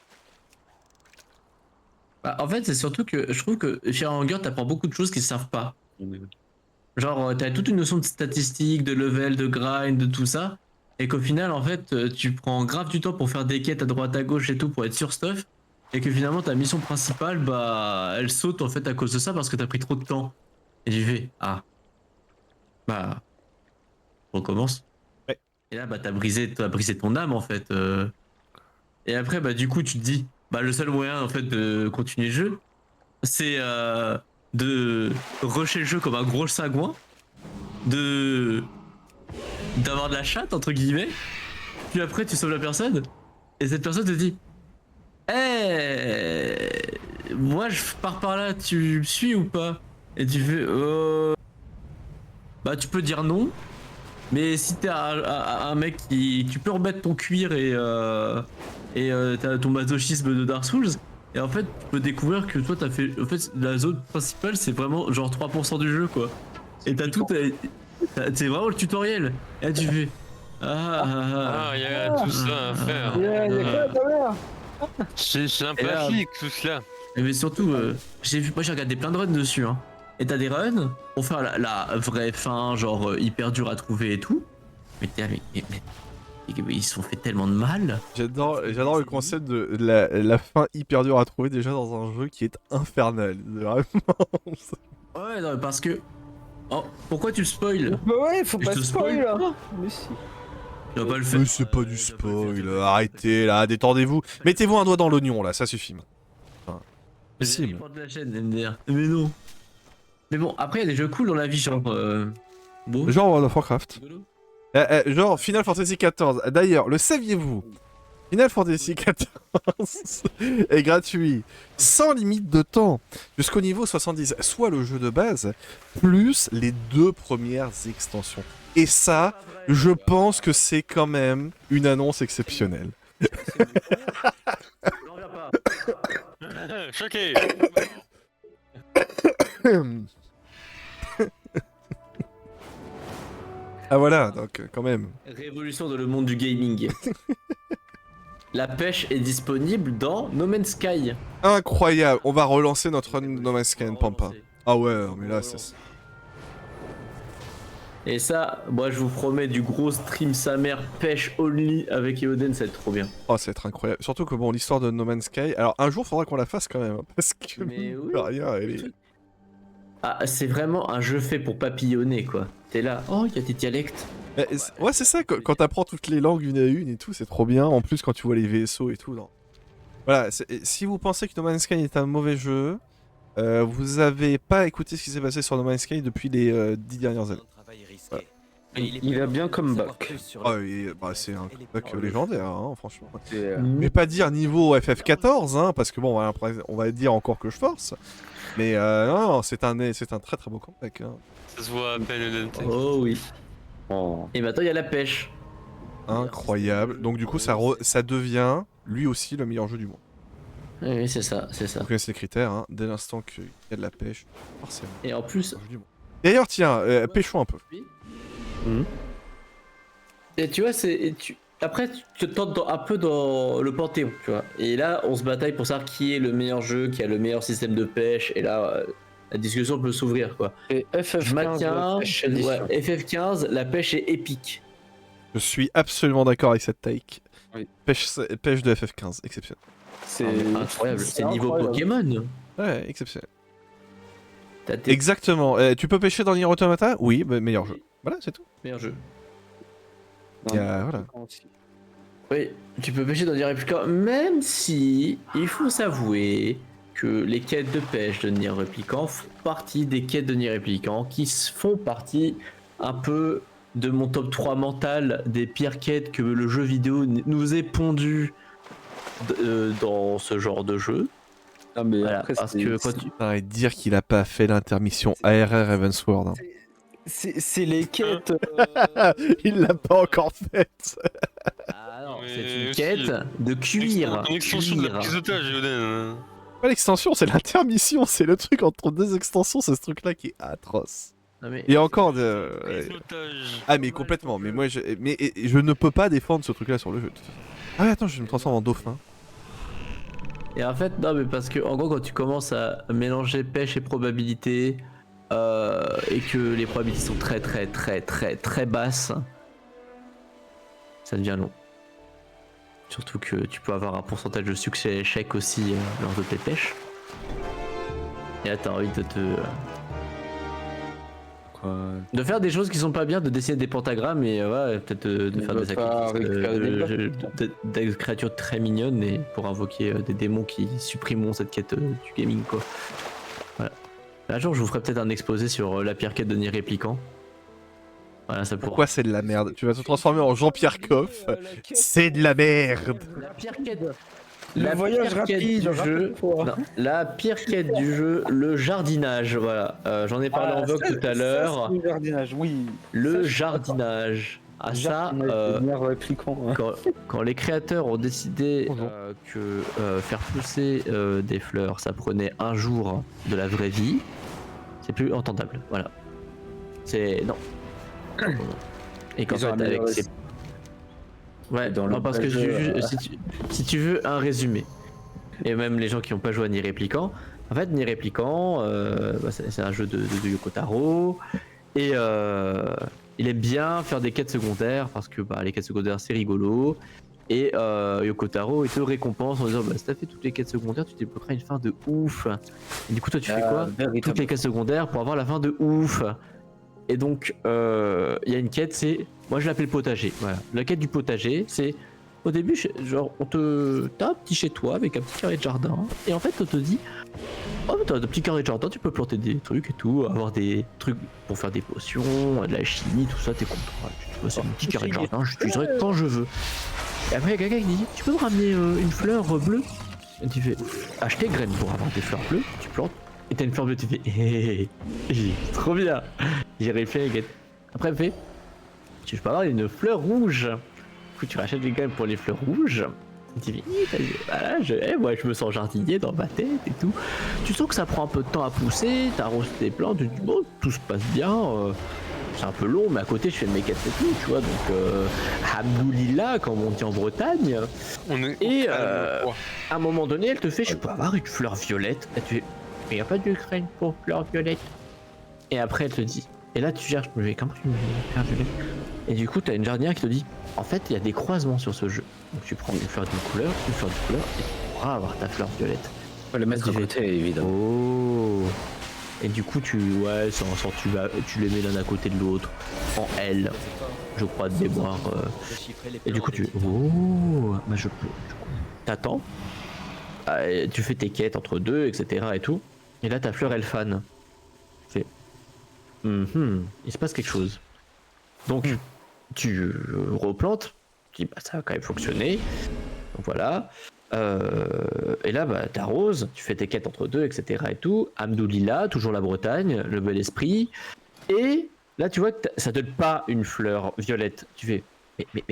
Bah, en fait, c'est surtout que je trouve que Fire Hunger t'apprend beaucoup de choses qui servent pas. Genre, t'as toute une notion de statistiques, de level, de grind, de tout ça. Et qu'au final, en fait, tu prends grave du temps pour faire des quêtes à droite, à gauche et tout pour être sur stuff. Et que finalement, ta mission principale, bah, elle saute en fait à cause de ça parce que t'as pris trop de temps. Et tu fais, ah. Bah. On recommence. Ouais. Et là, bah, t'as brisé ton âme en fait. Et après, bah, du coup, tu te dis, bah, le seul moyen en fait de continuer le jeu, c'est de rusher le jeu comme un gros sagouin, d'avoir de la chatte entre guillemets, puis après tu sauves la personne, et cette personne te dit moi je pars par là, tu me suis ou pas? Et tu fais bah tu peux dire non, mais si t'es un mec qui tu peux remettre ton cuir et t'as ton masochisme de Dark Souls. Et en fait, tu peux découvrir que toi, t'as fait. En fait, la zone principale, c'est vraiment genre 3% du jeu, quoi. Et t'as tout. C'est vraiment le tutoriel. Et là, tu fais. Ah, il y a tout ça à faire. C'est sympathique tout cela. Mais surtout, moi j'ai regardé plein de runs dessus. Hein. Et t'as des runs pour faire la vraie fin, genre hyper dur à trouver et tout. Mais t'es là, mais ils se sont fait tellement de mal. J'adore le concept de la fin hyper dure à trouver déjà dans un jeu qui est infernal. Vraiment. Ouais, non, parce que. Oh, pourquoi tu spoil? Bah ouais, faut Je pas te spoil spoil. là. Mais si. Tu vas pas le faire. Mais c'est pas du spoil, arrêtez là, détendez-vous. Mettez-vous un doigt dans l'oignon là, ça suffit. Mais si, il porte la chaîne, MDR. Mais non. Mais bon, après, il y a des jeux cool dans la vie, genre. Bon. Genre World of Warcraft. rigolo. Genre Final Fantasy XIV. D'ailleurs, le saviez-vous? Final Fantasy XIV est gratuit, sans limite de temps, jusqu'au niveau 70, soit le jeu de base, plus les 2 premières extensions. Et ça, je pense que c'est quand même une annonce exceptionnelle. J'en reviens pas. Choqué. Ah voilà, donc quand même. Révolution dans le monde du gaming. La pêche est disponible dans No Man's Sky. Incroyable, on va relancer notre No Man's Sky, Pampa. Ah ouais, mais là c'est... Et ça, moi je vous promets du gros stream sa mère pêche only avec Eoden, ça va être trop bien. Oh, ça va être incroyable. Surtout que bon, l'histoire de No Man's Sky... Alors un jour, faudra qu'on la fasse quand même, hein, parce que... Mais oui. Rien, elle est... Ah, c'est vraiment un jeu fait pour papillonner quoi. T'es là, oh, il y a des dialectes. Mais ouais, c'est ça, quand t'apprends toutes les langues une à une et tout, c'est trop bien. En plus, quand tu vois les vaisseaux et tout. Non. Voilà, si vous pensez que No Man's Sky est un mauvais jeu, vous avez pas écouté ce qui s'est passé sur No Man's Sky depuis les 10 dernières années. Voilà. Il a bien comme bac. Ah, c'est un comeback légendaire, hein, franchement. C'est, Je vais pas dire niveau FF14, hein, parce que bon, on va dire encore que je force. Mais non, c'est un très très beau comeback. Hein. Ça se voit à peine le Dante. Oh oui. oh. Et maintenant il y a la pêche. Incroyable. Donc du coup, ça devient lui aussi le meilleur jeu du monde. Oui, c'est ça, c'est ça. Vous connaissez les critères, hein, dès l'instant qu'il y a de la pêche, forcément. Et en plus, le meilleur jeu du monde. D'ailleurs, tiens, pêchons un peu. et tu vois, après tu te tentes un peu dans le panthéon, tu vois. Et là, on se bataille pour savoir qui est le meilleur jeu, qui a le meilleur système de pêche. Et là, la discussion peut s'ouvrir, quoi. Et FF15, Je maintiens, pêche édition. ouais, FF15, la pêche est épique. Je suis absolument d'accord avec cette take. Oui. Pêche de FF15, exceptionnel. C'est Incroyable, c'est niveau incroyable. Pokémon. Ouais, exceptionnel. T'as tes Exactement. Tu peux pêcher dans Nier Automata? Oui, mais meilleur jeu. Voilà, c'est tout. meilleurs jeux. Il y a- voilà. Oui, tu peux pêcher dans des réplicants, même si il faut s'avouer que les quêtes de pêche de Nier Replicant font partie des quêtes de Nier Replicant qui font partie un peu de mon top 3 mental des pires quêtes que le jeu vidéo nous ait pondu dans ce genre de jeu. Ah, mais Voilà, après, parce c'est- que quand tu... Putain, et dire qu'il a pas fait l'intermission ARR Evansward. Hein. c'est les quêtes. Il l'a pas encore faite. Ah non, Mais c'est une aussi, quête de cuir. Une extension de la cuir. prise d'otage, Yoden. Pas l'extension, c'est l'intermission. C'est le truc entre deux extensions, c'est ce truc-là qui est atroce. Non, mais... Et encore de. Prise d'otage. Ah, mais complètement. Mais moi, je ne peux pas défendre ce truc-là sur le jeu. Ah, ouais, attends, je me transforme en dauphin. Et en fait, non, mais parce que en gros, quand tu commences à mélanger pêche et probabilité, et que les probabilités sont très basses, ça devient long. Surtout que tu peux avoir un pourcentage de succès échec aussi lors de tes pêches. Et là, t'as envie de faire des choses qui sont pas bien, de dessiner des pentagrammes et ouais, peut-être de On faire veut des pas sacrifices récupérer des créatures très mignonnes et pour invoquer des démons qui supprimeront cette quête du gaming, quoi. Voilà. Un jour, je vous ferai peut-être un exposé sur la pire quête de Nier Replicant. Voilà, ça pourra. Pourquoi c'est de la merde? Tu vas te transformer en Jean-Pierre Coff. C'est de la merde. La pire quête. Le La voyage pire quête rapide, du jeu. rappelle-toi. Non, la pire quête du jeu, le jardinage. Voilà, j'en ai parlé en vogue tout à l'heure. Le jardinage, oui. Le Ça, jardinage. Ah ça, répliquant. quand les créateurs ont décidé que faire pousser des fleurs, ça prenait un jour de la vraie vie, c'est plus entendable. Voilà. C'est non. Et qu'en Ils ont fait avec amélioré ces... Ouais, dans non, le parce que jeu, si tu veux un résumé, et même les gens qui n'ont pas joué à Nier Replicant, en fait Nier Replicant, c'est un jeu de Yoko Taro, et il aime bien faire des quêtes secondaires parce que les quêtes secondaires c'est rigolo, et Yoko Taro il te récompense en disant si t'as fait toutes les quêtes secondaires tu débloqueras une fin de ouf. Et du coup toi tu fais quoi? Toutes les quêtes secondaires pour avoir la fin de ouf. Et donc il y a une quête, c'est, moi je l'appelle potager. Voilà. La quête du potager, c'est au début genre t'as un petit chez toi avec un petit carré de jardin, et en fait on te dit oh mais t'as un petit carré de jardin, tu peux planter des trucs et tout, avoir des trucs pour faire des potions, de la chimie, tout ça, t'es content. Tu vois, c'est un petit carré de jardin, j'utiliserai quand je veux. Et après il y a quelqu'un qui dit tu peux me ramener une fleur bleue? Et tu fais acheter graines pour avoir des fleurs bleues, tu plantes. Et t'as une fleur bleue, tu fais trop bien. J'ai réfléchi. Après, elle fait tu peux avoir une fleur rouge. Du coup, tu rachètes des graines pour les fleurs rouges. Et tu fais voilà, moi je me sens jardinier dans ma tête et tout. Tu sens que ça prend un peu de temps à pousser, t'arroses tes plantes, tu dis bon, tout se passe bien. C'est un peu long, mais à côté je fais mes quêtes et tout, tu vois. Donc, Hamdoulillah, comme on dit en Bretagne. Et à un moment donné, elle te fait je peux avoir une fleur violette. Et tu fais il n'y a pas de graine pour fleur violette. Et après elle te dit, et là tu cherches, mais comment tu me fais fleur violette? Et du coup t'as une jardinière qui te dit, en fait il y a des croisements sur ce jeu. Donc tu prends une fleur d'une couleur, et tu pourras avoir ta fleur violette. Faut le mettre de côté, évidemment. Oh. Et du coup tu les mets l'un à côté de l'autre en L, je crois de mémoire. Et du coup tu bah je peux. T'attends. Tu fais tes quêtes entre deux, etc. et tout. Et là, ta fleur, elle fan. Il se passe quelque chose. Donc, tu replantes, tu dis, bah, ça va quand même fonctionner. Donc voilà. Et là, bah, t'arroses, tu fais tes quêtes entre deux, etc. et tout. Hamdoulillah, toujours la Bretagne, le bel esprit. Et là, tu vois que ça donne pas une fleur violette. Tu fais, mais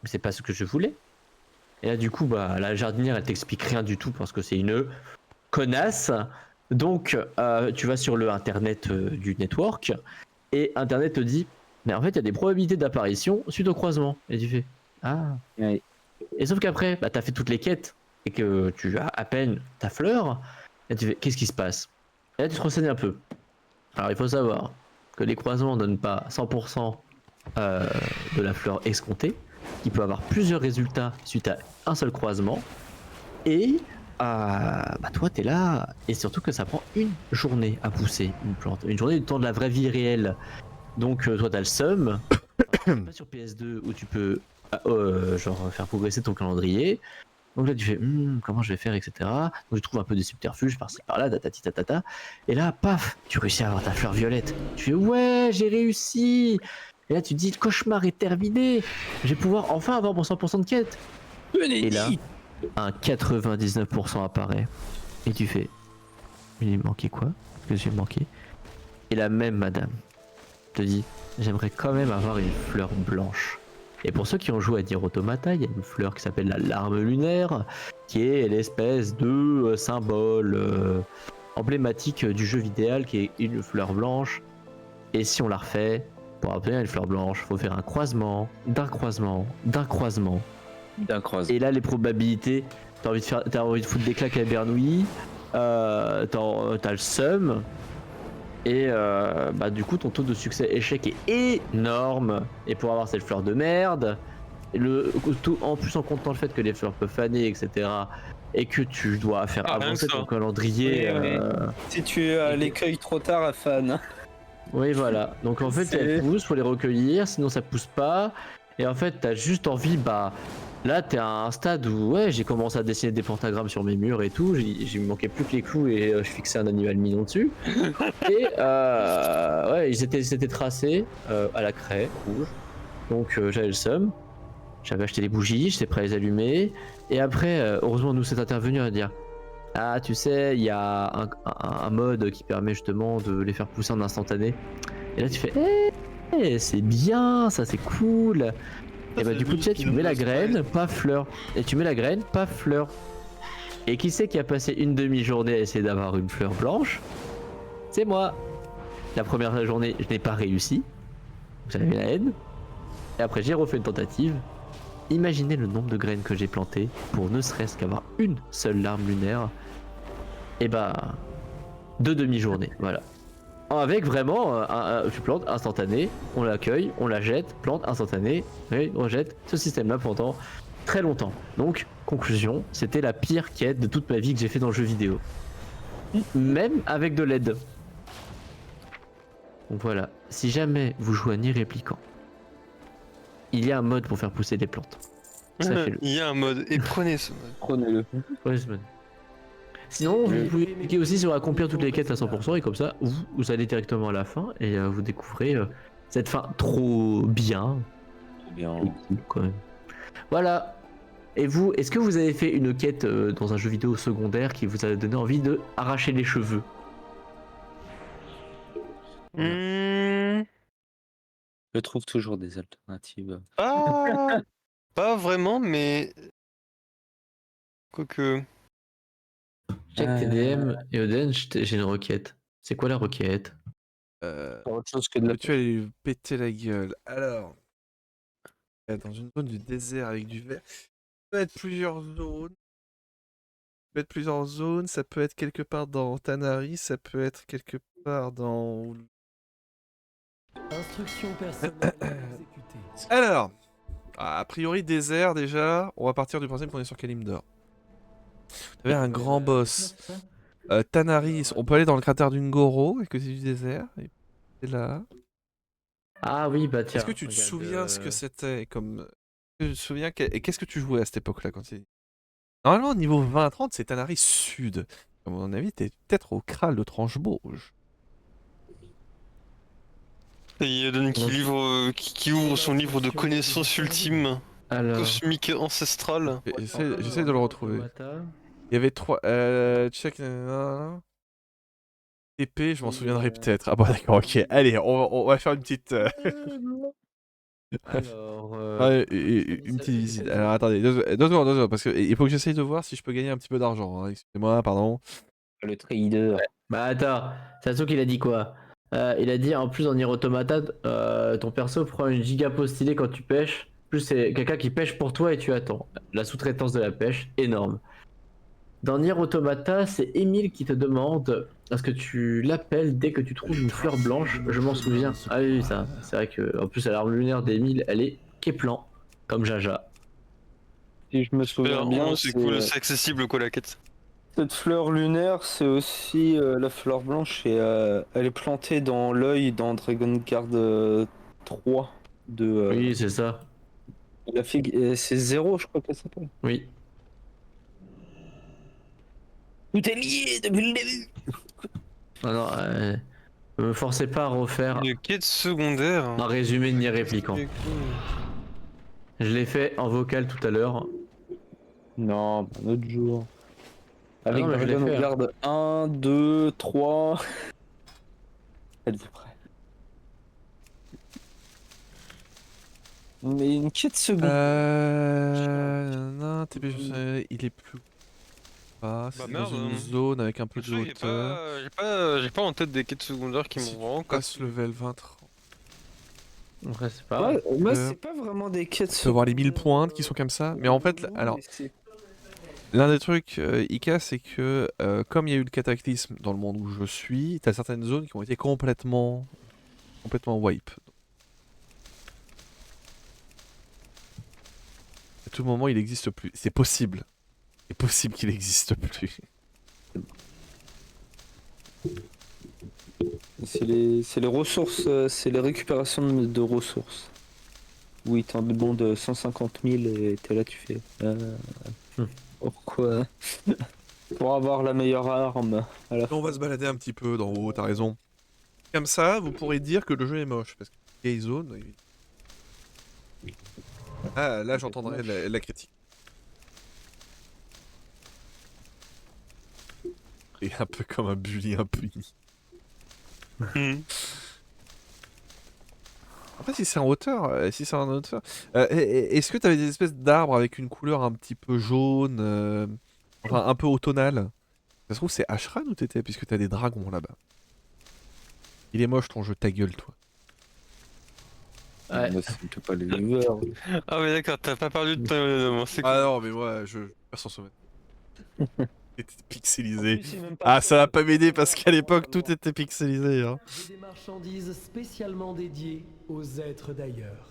c'est pas ce que je voulais. Et là, du coup, bah, la jardinière, elle t'explique rien du tout parce que c'est une connasse. Donc, tu vas sur le internet du network et internet te dit, mais en fait, il y a des probabilités d'apparition suite au croisement. Et tu fais, ah. Ouais. Et sauf qu'après, bah, t'as fait toutes les quêtes et que tu as à peine ta fleur. Et tu fais, qu'est-ce qui se passe? Et là, tu te renseignes un peu. Alors, il faut savoir que les croisements ne donnent pas 100% de la fleur escomptée. Il peut avoir plusieurs résultats suite à un seul croisement. Et bah toi, t'es là. Et surtout que ça prend une journée à pousser une plante. Une journée du temps de la vraie vie réelle. Donc, toi, t'as le seum. Pas sur PS2 où tu peux genre faire progresser ton calendrier. Donc là, tu fais comment je vais faire, etc. Donc tu trouves un peu des subterfuges par-ci par-là, tatati tatata. Et là, paf, tu réussis à avoir ta fleur violette. Tu fais ouais, j'ai réussi. Et là, tu te dis le cauchemar est terminé. Je vais pouvoir enfin avoir mon 100% de quête. Et là, un 99% apparaît. Et tu fais il manquait quoi? Qu'est-ce que j'ai manqué? Et la même madame te dit j'aimerais quand même avoir une fleur blanche. Et pour ceux qui ont joué à Nier Automata, il y a une fleur qui s'appelle la larme lunaire, qui est l'espèce de symbole emblématique du jeu vidéo, qui est une fleur blanche. Et si on la refait, pour obtenir une fleur blanche, il faut faire un croisement, d'un croisement, d'un croisement. D'un croisement. Et là, les probabilités, t'as envie de foutre des claques à Bernoulli, t'as le seum. Et bah du coup ton taux de succès échec est énorme. Et pour avoir cette fleur de merde, en plus en comptant le fait que les fleurs peuvent faner, etc. Et que tu dois faire avancer ton calendrier. Oui. Si tu l'écueilles trop tard à fan. Oui voilà. Donc en fait elles poussent, faut les recueillir, sinon ça pousse pas. Et en fait t'as juste envie, bah là t'es à un stade où ouais j'ai commencé à dessiner des pentagrammes sur mes murs et tout, j'ai manqué plus que les clous et je fixais un animal mignon dessus. Et ouais ils étaient tracés à la craie rouge. Donc j'avais le seum. J'avais acheté les bougies, j'étais prêt à les allumer. Et après heureusement nous s'est intervenu à dire ah tu sais il y a un mode qui permet justement de les faire pousser en instantané. Et là tu fais c'est bien, ça c'est cool. Et bah du coup tu mets la graine, pas fleur. Et tu mets la graine, pas fleur. Et qui c'est qui a passé une demi-journée à essayer d'avoir une fleur blanche? C'est moi. La première journée je n'ai pas réussi. J'avais la haine. Et après j'ai refait une tentative. Imaginez le nombre de graines que j'ai plantées pour ne serait-ce qu'avoir une seule larme lunaire. Et bah 2 demi-journées, voilà. Avec vraiment, tu plantes instantané, on l'accueille, on la jette, plante instantané, et on rejette ce système-là pendant très longtemps. Donc, conclusion, c'était la pire quête de toute ma vie que j'ai fait dans le jeu vidéo. Même avec de l'aide. Donc voilà, si jamais vous jouez à Nier Replicant, il y a un mode pour faire pousser des plantes. Sachez-le. Il y a un mode, et prenez ce mode. Prenez-le. Ouais, ce mode. Sinon, vous pouvez cliquer aussi sur accomplir toutes les quêtes à 100% et comme ça, vous allez directement à la fin et vous découvrez cette fin trop bien. Trop bien. Cool, quand même. Voilà. Et vous, est-ce que vous avez fait une quête dans un jeu vidéo secondaire qui vous a donné envie de arracher les cheveux? Je trouve toujours des alternatives. Ah, pas vraiment, mais quoique. Check TDM et Oden, j'ai une requête. C'est quoi la requête? Autre chose que de la. Tu vas lui péter la gueule. Alors, dans une zone du désert avec du verre, ça peut être plusieurs zones. Ça peut être plusieurs zones, ça peut être quelque part dans Tanari, ça peut être quelque part dans... Instruction personnelle exécutée. Alors, a priori désert déjà, on va partir du principe qu'on est sur Kalimdor. Vous avez un grand boss. Tanaris, on peut aller dans le cratère d'Ungoro, et que c'est du désert, et c'est là. Ah oui, bah tiens. Est-ce que tu te souviens ce que c'était comme... Tu te souviens et qu'est-ce que tu jouais à cette époque-là quand tu... Normalement, niveau 20-30, c'est Tanaris Sud. À mon avis, t'es peut-être au Kral de Tranche-Bauge. Et Eden qui ouvre son livre de connaissances ultimes, Alors. cosmiques, ancestrales. J'essaie de le retrouver. Il y avait 3. Check. TP, je m'en souviendrai peut-être. Ah bon, d'accord, ok. Allez, on va faire une petite. Alors. Ouais, une petite visite. Alors attendez, 2 secondes, parce qu'il faut que j'essaye de voir si je peux gagner un petit peu d'argent. Hein. Excusez-moi, pardon. Le trader. Bah attends, Sasuke il a dit quoi? Il a dit en plus dans Nier Automata, ton perso prend une giga stylée quand tu pêches. Plus c'est quelqu'un qui pêche pour toi et tu attends. La sous-traitance de la pêche, énorme. Dans Nier Automata, c'est Emile qui te demande à ce que tu l'appelles dès que tu trouves une fleur blanche. Je m'en souviens. Ah oui, ça. C'est vrai que en plus l'arme lunaire d'Emile, elle est Keplan, comme Jaja. Si je me souviens bien, C'est cool, c'est accessible quoi la quête. cette fleur lunaire, c'est aussi la fleur blanche et elle est plantée dans l'œil dans Dragon Guard 3 de. Oui, c'est ça. La fille, c'est Zéro, je crois qu'elle s'appelle. Oui. Tout est lié depuis le début. Non, non, me forcez pas à refaire Une quête secondaire. un résumé de Nier répliquant. Je l'ai fait en vocal tout à l'heure. Non, un autre jour. Avec non, mais je l'ai Dragon fait, hein. Guard 1, 2, 3. Êtes-vous prêts? Mais une quête secondaire. Non, TP, il est plus. Pas. Bah C'est merde, dans une zone avec un peu de J'ai hauteur. j'ai pas en tête des quêtes secondaires qui m'ont vraiment Passe level 20. Ouais, c'est pas grave. Ouais, moi, c'est pas vraiment des quêtes Tu peux voir les 1000 pointes qui sont comme ça. Mais en fait, alors, l'un des trucs, Ika, c'est que comme il y a eu le cataclysme dans le monde où je suis, t'as certaines zones qui ont été complètement wipe. À tout moment, il n'existe plus. C'est possible. C'est possible qu'il n'existe plus. C'est les ressources, c'est les récupérations de ressources. Oui, t'en demandes 150 000 et t'es là, tu fais. Pourquoi? Pour avoir la meilleure arme à la fin. On va se balader un petit peu d'en haut, t'as raison. Comme ça, vous pourrez dire que le jeu est moche. Parce que vieille zone. Ah, là, j'entendrai la critique. Et un peu comme un bully impuni. Après, si c'est en hauteur, est-ce que t'avais des espèces d'arbres avec une couleur un petit peu jaune, enfin un peu automnale? Ça se trouve c'est Ashran où t'étais, puisque t'as des dragons là-bas. Il est moche ton jeu, ta gueule toi. Ouais. Moi, c'était pas les viewers. Ah mais d'accord, t'as pas perdu de temps, c'est cool. Ah non mais moi je perds sans sommet. C'était pixelisé. Ah ça va pas m'aider parce qu'à l'époque tout était pixelisé hein. J'ai des marchandises spécialement dédiées aux êtres d'ailleurs.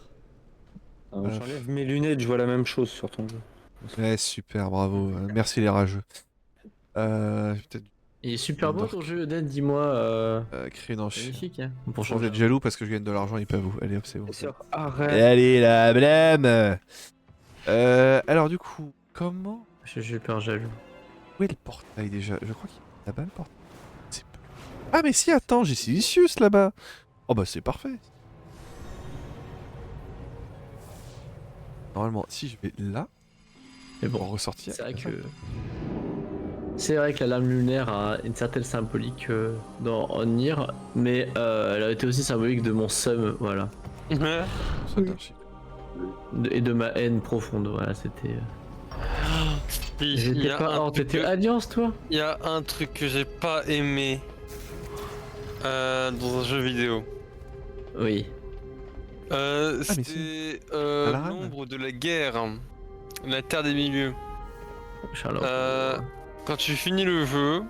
J'enlève mes lunettes, je vois la même chose sur ton jeu. Ouais super bravo, merci les rageux. Peut-être Il est super beau Dark. ton jeu, Eden, dis-moi. créer une enchère. Magnifique, hein. Pour Vous êtes jaloux parce que je gagne de l'argent et pas vous. Allez hop c'est bon. Arrête. Allez la blâme. Alors du coup, comment... Je suis super jaloux. Où est le portail déjà? Je crois qu'il est là-bas le portail. C'est plus- Ah mais si, attends, j'ai Silicius là-bas. Oh bah c'est parfait. Normalement, si je vais là, Mais pour bon, ressortir. c'est vrai que. C'est vrai que la lame lunaire a une certaine symbolique dans Nier, mais elle a été aussi symbolique de mon seum, voilà. Ouais. Saute d'archi. Et de ma haine profonde, voilà, c'était. Il y J'étais a pas. un Oh, truc t'étais que- Alliance, toi? il y a un truc que j'ai pas aimé dans un jeu vidéo. Oui. mais C'était Alaran. l'ombre de la guerre, la terre des milieux. Charlotte. Quand tu finis le jeu,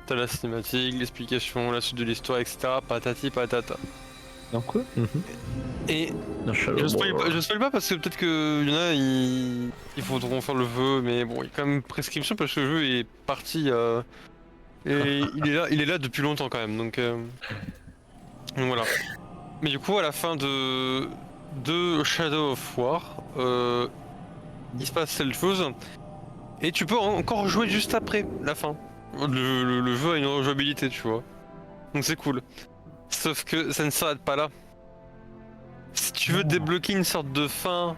t'as la cinématique, l'explication, la suite de l'histoire, etc. Patati patata. Dans quoi? Et Non, Charlotte. je spoil pas parce que peut-être que y en a ils faudront faire le jeu, mais bon, il y a quand même prescription parce que le jeu est parti et il est là depuis longtemps quand même, donc voilà. Mais du coup, à la fin de Shadow of War, il se passe cette chose et tu peux encore jouer juste après la fin. Le jeu a une rejouabilité, tu vois. Donc c'est cool. Sauf que ça ne s'arrête pas là. Si tu veux débloquer une sorte de fin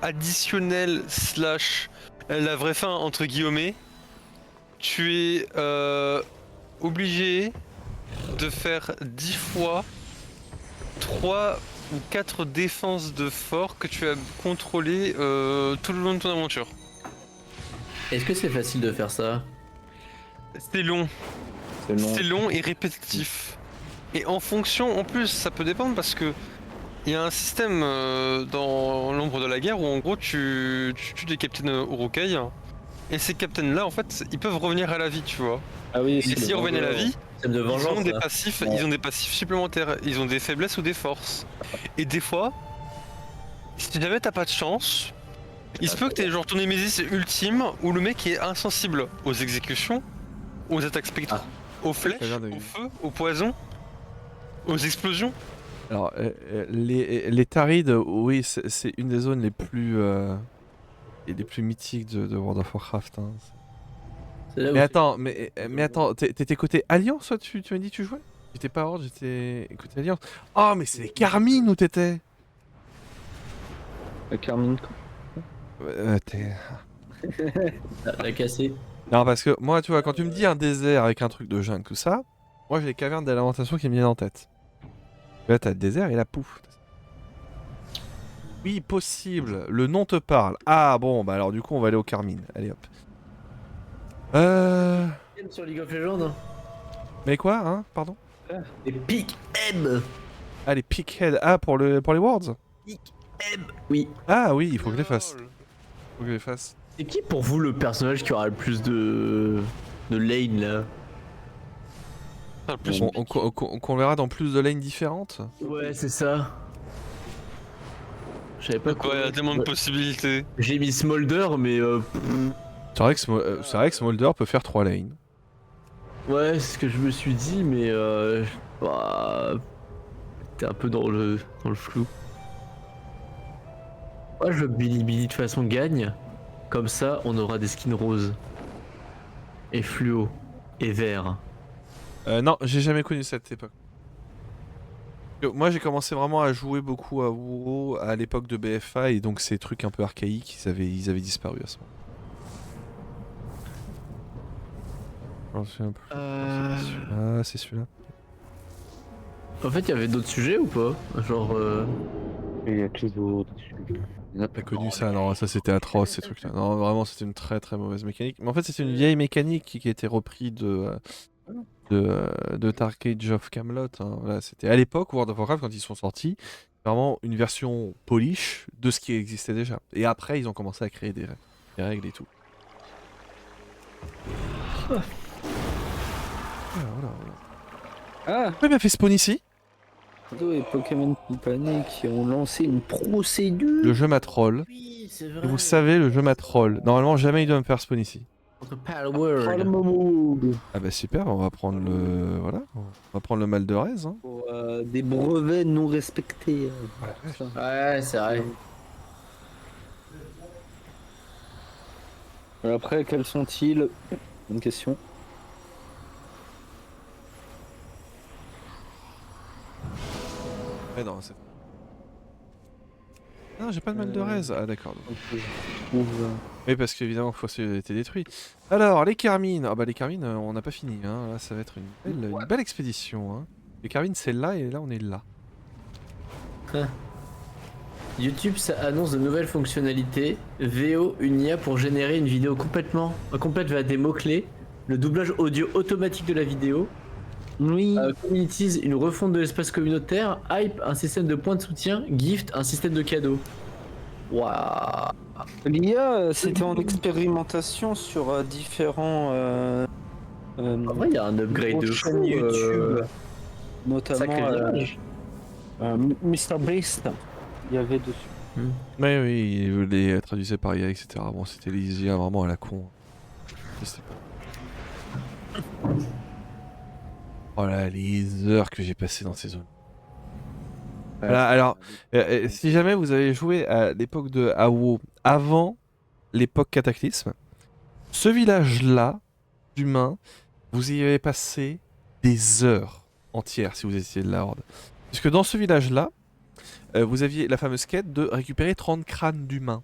additionnelle slash la vraie fin entre guillemets, tu es obligé de faire 10 fois 3 ou 4 défenses de fort que tu as contrôlé tout le long de ton aventure. Est-ce que c'est facile de faire ça? C'est long. C'est long. C'est long et répétitif. Et en fonction, en plus, ça peut dépendre parce que il y a un système dans l'ombre de la guerre où en gros tu tues des capitaines Urukai et ces capitaines là en fait ils peuvent revenir à la vie, tu vois. Ah oui, Et s'ils reviennent à la vie, Système de ils vengeance. ont des là. passifs, Ouais. ils ont des passifs supplémentaires, ils ont des faiblesses ou des forces. Et des fois, si jamais t'as pas de chance, il se peut que t'aies genre ton Némésis ultime où le mec est insensible aux exécutions, aux attaques spectres, aux flèches, Ça vient de- au feu, au poison, aux explosions. Alors, les Tarides, oui, c'est une des zones les plus mythiques de World of Warcraft. Hein. C'est là où Mais attends, t'étais côté Alliance, toi, tu m'as dit que tu jouais? J'étais pas Horde, j'étais côté Alliance. Oh, mais c'est les Carmine où t'étais! Carmine. T'es... la cassé. Non, parce que moi, tu vois, quand tu me dis un désert avec un truc de jungle, tout ça, moi j'ai les cavernes de lamentation qui me viennent en tête. Là, t'as le désert et la pouf. Oui, possible. Le nom te parle. Ah bon, bah alors du coup, on va aller au Carmine. Allez hop. Sur League of Legends, hein. Mais quoi, hein? Pardon? Les Pick M. Ah, les Pickhead. Ah, pour les Worlds? M. Oui. Ah oui, il faut que je les fasse. Faut que je les fasse. C'est qui pour vous le personnage qui aura le plus de lane là? Ah, le plus Qu'on verra dans plus de lanes différentes. Ouais, c'est ça. Je savais pas quoi, il y a tellement de possibilités. J'ai mis Smolder, mais C'est vrai que Smolder peut faire 3 lanes. ouais, c'est ce que je me suis dit, mais bah, t'es un peu dans le flou. Moi, je veux que Billy Billy de toute façon gagne. Comme ça, on aura des skins roses. Et fluo. Et vert. Non, j'ai jamais connu cette époque. Moi, j'ai commencé vraiment à jouer beaucoup à WoW à l'époque de BFA et donc ces trucs un peu archaïques, ils avaient disparu à ce moment. J'en souviens plus. Ah, c'est celui-là. En fait, il y avait d'autres sujets ou pas? Genre. Il y a toujours. Pas connu ça, non, ça c'était atroce ces trucs-là. Non, vraiment, c'était une très très mauvaise mécanique. Mais en fait, c'était une vieille mécanique qui a été reprise de Dark Age of Camelot. Hein. Voilà, c'était à l'époque World of Warcraft quand ils sont sortis, vraiment une version polish de ce qui existait déjà. Et après, ils ont commencé à créer des règles et tout. Voilà, voilà. Ah, Pourquoi il m'a fait spawn ici? Nintendo et Pokémon Company qui ont lancé une procédure. Le jeu m'a troll. Oui, c'est Et vrai. vous savez, le jeu m'a troll. Normalement, jamais il doit me faire spawn ici. Contre Palworld. Oh, le moment Ah bah super, on va prendre le... Voilà, on va prendre le mal de Rez. Hein. pour des brevets non respectés. Ouais, c'est vrai. Après, quels sont-ils? Bonne question. Ouais, non, c'est... Non, j'ai pas de mal de Rez. Ah d'accord. Donc, je trouve, Oui, parce qu'évidemment, Fossé a été détruit. Alors, les Carmines. Ah bah les Carmines, on n'a pas fini. Hein. Là, ça va être une belle expédition. Hein. Les Carmines, c'est là et là, on est là. YouTube ça annonce de nouvelles fonctionnalités. VO, une IA pour générer une vidéo complète via des mots-clés. Le doublage audio automatique de la vidéo. Oui. Communities, une refonte de l'espace communautaire. Hype, un système de points de soutien. Gift, un système de cadeaux. Waouh. L'IA, c'était en expérimentation sur différents. En vrai, il y a un upgrade de fou. chaînes YouTube, notamment Sacré virage. Mr Beast. Il y avait dessus. Oui, il les traduisait par IA, etc. Bon, c'était les IA vraiment à la con. C'était pas- Oh là, les heures que j'ai passées dans ces zones. Voilà, alors, si jamais vous avez joué à l'époque de AWO, avant l'époque Cataclysme, ce village-là, d'humains, vous y avez passé des heures. entière si vous étiez de la Horde. Puisque dans ce village-là, vous aviez la fameuse quête de récupérer 30 crânes d'humains.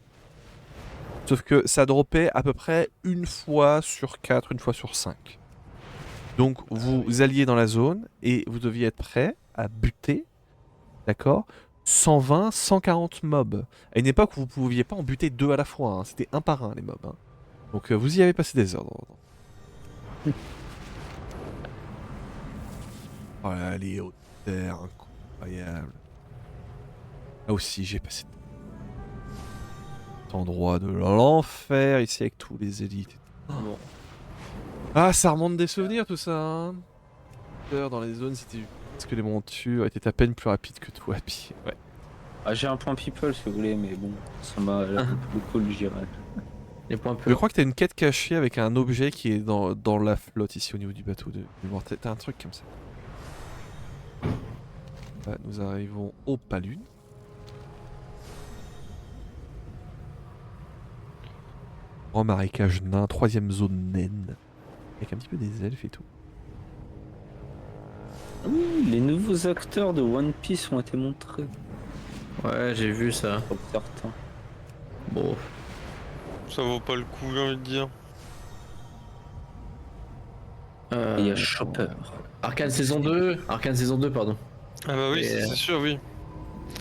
Sauf que ça droppait à peu près une fois sur 4, une fois sur 5. Donc vous alliez dans la zone et vous deviez être prêt à buter, d'accord, 120, 140 mobs. À une époque où vous pouviez pas en buter 2 à la fois, hein. C'était un par un les mobs. Hein. Donc vous y avez passé des heures. Oh là, les hautes terres, incroyable. Là aussi j'ai passé cet endroit de l'enfer ici avec tous les élites. Et tout. Bon. Ah, ça remonte des souvenirs tout ça. Hein. Dans les zones, c'était parce que les montures étaient à peine plus rapides que toi à pied. Ouais. Ah, j'ai un point people si vous voulez, mais bon, ça m'a l'air un peu cool, je dirais. Les points Je peu. crois que t'as une quête cachée avec un objet qui est dans la flotte ici au niveau du bateau de mémoire. T'as un truc comme ça. Là, nous arrivons au Palune. Grand marécage nain, 3ème zone naine. Avec un petit peu des elfes et tout. Ah oui, les nouveaux acteurs de One Piece ont été montrés Ouais, j'ai vu ça. pour certains. Bon. Ça vaut pas le coup, j'ai envie de dire. Et il y a Chopper. Arcane saison 2. Arcane saison 2, pardon. Ah bah oui, Et, c'est sûr, oui.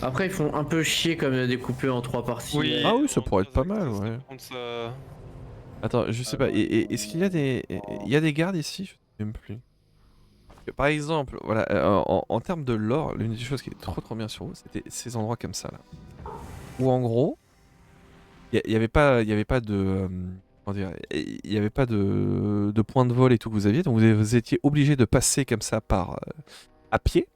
Après, ils font un peu chier comme découpé en 3 parties. Oui. Ah oui, ça en pourrait être pas trois mal, actes, ça ouais. prend ça- Attends, je sais pas. Est-ce qu'il y a des, il y a des gardes ici? Je sais même plus. Par exemple, voilà, en termes de lore, l'une des choses qui est trop bien sur vous, c'était ces endroits comme ça là, où en gros, il y avait pas de, comment dire, il y avait pas de point de vol et tout que vous aviez, donc vous étiez obligé de passer comme ça par à pied,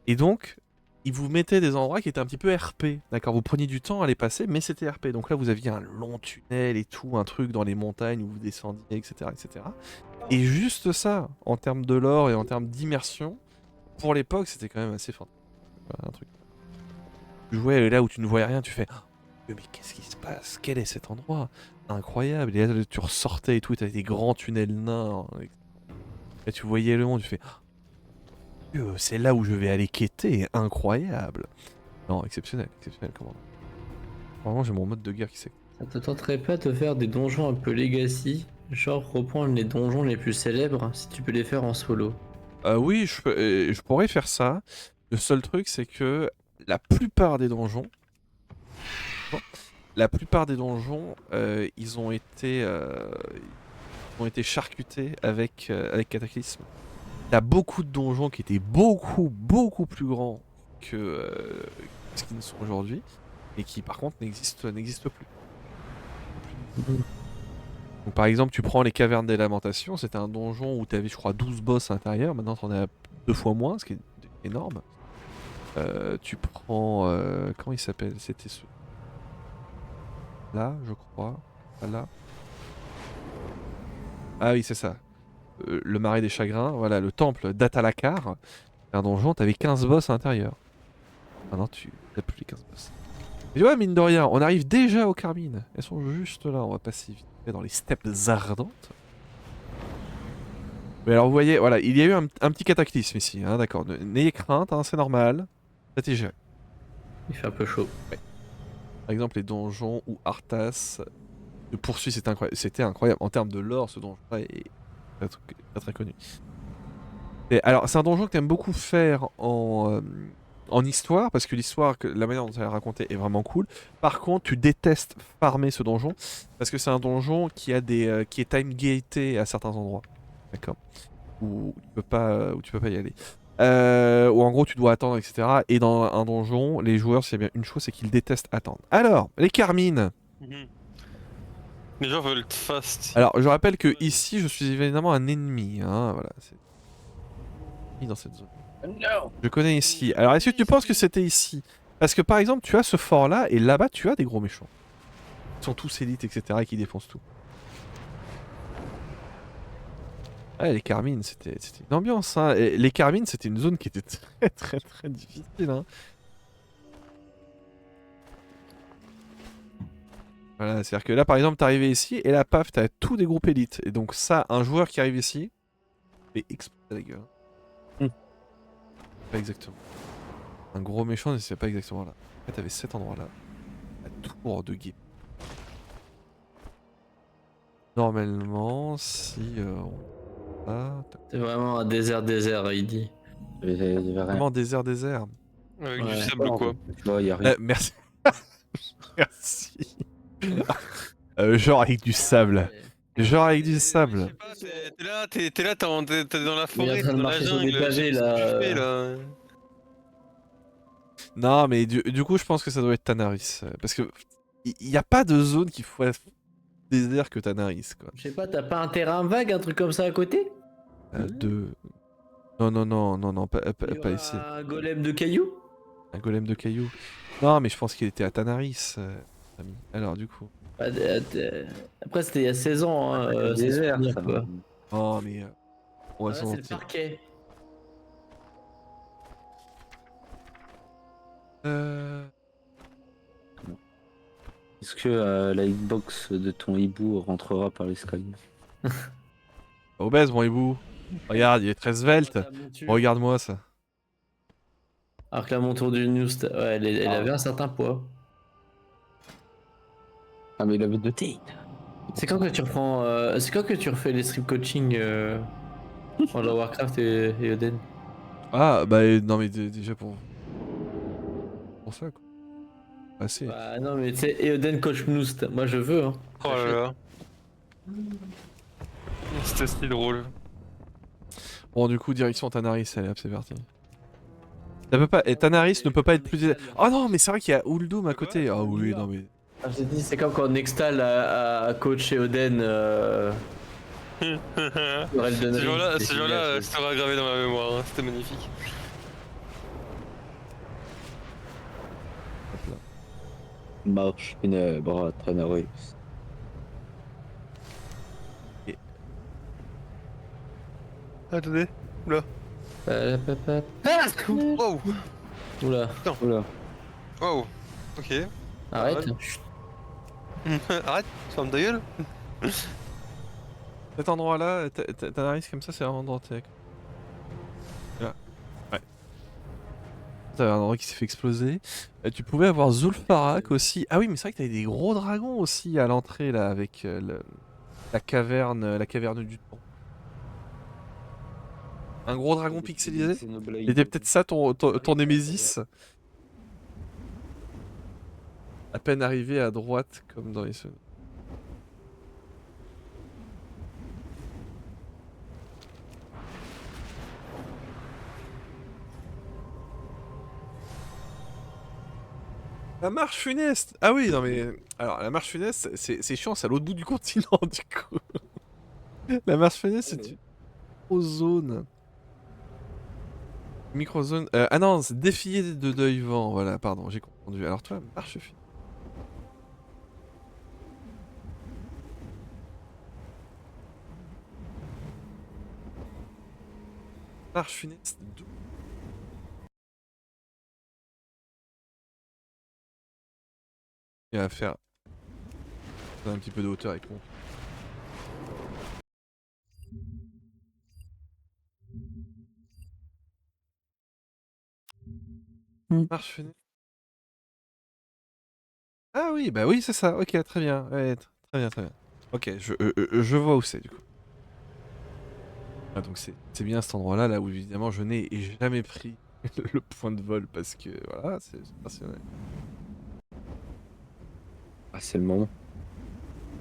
et donc ils vous mettaient des endroits qui étaient un petit peu RP, d'accord, vous preniez du temps à les passer, mais c'était RP, donc là vous aviez un long tunnel et tout, un truc dans les montagnes où vous descendiez, etc., etc. Et juste ça, en termes de lore et en termes d'immersion, pour l'époque, c'était quand même assez fun. Un truc. Tu jouais là où tu ne voyais rien, tu fais ah, mais qu'est-ce qui se passe? Quel est cet endroit? Incroyable. Et là, tu ressortais et tout, tu avais des grands tunnels nains. Et tu voyais le monde, tu fais ah, c'est là où je vais aller quêter, incroyable. Non, exceptionnel, comment. Vraiment, j'ai mon mode de guerre qui s'est. Ça te tenterait pas de faire des donjons un peu legacy? Genre reprendre les donjons les plus célèbres si tu peux les faire en solo. Oui, je pourrais faire ça. Le seul truc, c'est que la plupart des donjons, ils ont été charcutés avec Cataclysme. T'as beaucoup de donjons qui étaient beaucoup plus grands que ce qu'ils ne sont aujourd'hui, et qui par contre n'existent plus. Donc par exemple, tu prends les cavernes des lamentations, c'était un donjon où tu avais je crois 12 boss à l'intérieur, maintenant t'en as 2 fois moins, ce qui est énorme. Tu prends... comment il s'appelle? C'était ce... Là, je crois. Pas là. Ah oui, c'est ça. Le marais des chagrins, voilà, le temple d'Atalakar. Un donjon, t'avais 15 boss à l'intérieur. Maintenant, tu n'as plus les 15 boss. Mais ouais, mine de rien, on arrive déjà aux Carmines. Elles sont juste là, on va passer vite fait dans les steppes ardentes. Mais alors, vous voyez, voilà, il y a eu un petit cataclysme ici, hein, d'accord. N'ayez crainte, hein, c'est normal. Ça t'est géré. Il fait un peu chaud. Par exemple, les donjons où Arthas te poursuit, c'était incroyable. En termes de lore, ce donjon-là est très connu. Et alors, c'est un donjon que t'aimes beaucoup faire en histoire, parce que l'histoire, la manière dont elle est racontée est vraiment cool. Par contre, tu détestes farmer ce donjon, parce que c'est un donjon qui est time gated à certains endroits. D'accord. Où tu peux pas y aller. Où en gros tu dois attendre, etc. Et dans un donjon, les joueurs, c'est bien une chose, c'est qu'ils détestent attendre. Alors, les Carmines. Mhm. Les gens veulent fast. Alors, je rappelle que ici, je suis évidemment un ennemi. Hein, voilà, c'est dans cette zone. No. Je connais ici. Alors, est-ce que tu penses que c'était ici? Parce que par exemple, tu as ce fort-là, et là-bas, tu as des gros méchants. Ils sont tous élites, etc. et qui défoncent tout. Ouais, les Carmines, c'était une ambiance. Hein. Et les Carmines, c'était une zone qui était très difficile. Hein. Voilà, c'est-à-dire que là, par exemple, t'arrivais ici, et là, paf, t'as tous des groupes élites. Et donc ça, un joueur qui arrive ici, fait exploser la gueule. Pas exactement. Un gros méchant, c'est pas exactement là. En fait, t'avais cet endroit là. La tour de guet. Normalement, si C'est vraiment un désert, il dit. Il y avait rien. Vraiment désert. Avec Ouais. du sable quoi. Tu vois, il y a rien. Merci. Merci. Genre avec du sable. Genre avec du Je sable. sais pas, t'es là, t'es dans la Il est en forêt, train t'es de dans la marcher sur des jungle, je sais pavés, pas ce que là, tu fais là. Non, mais du coup, je pense que ça doit être Tanaris. Parce que il n'y a pas de zone qui faut désert que Tanaris, quoi. Je sais pas, t'as pas un terrain vague, un truc comme ça à côté? De... Non, pas Il y aura ici. un golem de cailloux? Un golem de cailloux. Non, mais je pense qu'il était à Tanaris, ami. Alors, du coup... Bah, après, c'était il y a 16 ans, hein, Le c'est désert, souvenir, ça. quoi. Oh, mais... on va Ah, s'en c'est le mentir. parquet. Est-ce que la hitbox de ton hibou rentrera par l'escalier? Obèse, mon hibou. Regarde, il est très svelte. Ta monture. Regarde-moi ça. Alors que la monture du News, ouais, elle avait un certain poids. Ah, mais il avait 2 T. C'est quand que tu reprends. C'est quand que tu refais les strip coaching entre Warcraft et Oden? Ah, bah non, mais déjà pour ça, quoi. Assez. Bah non, mais tu sais, Eoden coach Mnost, moi je veux, hein. Oh là là. C'était si drôle. Bon, du coup, direction Tanaris, allez hop, c'est parti. Ça peut pas... Et Tanaris ne peut pas être plus... Oh non, mais c'est vrai qu'il y a Uldum à côté. Ah oui, non mais... Ah, je t'ai dit, c'est comme quand Nextal a coaché Oden. Ce jour-là, sera gravé dans ma mémoire, hein. C'était magnifique. Hop là. Marche funèbre, Tanaris. Attendez. Oula. Wow. Oula, Oula. Wow. Ok. arrête. Ouais. Chut. Arrête, ferme ta gueule. Cet endroit-là, Tanaris comme ça, c'est un endroit tech. Là. Ouais. T'avais un endroit qui s'est fait exploser. Tu pouvais avoir Zul'Farrak aussi. Ah oui, mais c'est vrai que t'avais des gros dragons aussi à l'entrée, là, avec la caverne du temps. Un gros dragon pixelisé. C'était peut-être ça ton Némésis. À peine arrivé à droite, comme dans les sons. La marche funeste. Ah oui, non mais... Alors, la marche funeste, c'est chiant, c'est à l'autre bout du continent, du coup. La marche funeste, c'est une microzone. Microzone... ah non, c'est défier de deuil vent, voilà, pardon, j'ai confondu. Alors toi, marche funeste. Marche funeste. Il va faire un petit peu de hauteur avec moi. Marche funeste. Ah oui, bah oui, c'est ça. Ok, très bien. Ouais, très bien. Ok, je vois où c'est du coup. Ah, donc c'est bien cet endroit-là, là où évidemment je n'ai jamais pris le point de vol parce que voilà, c'est passionnant. Ah, c'est le moment.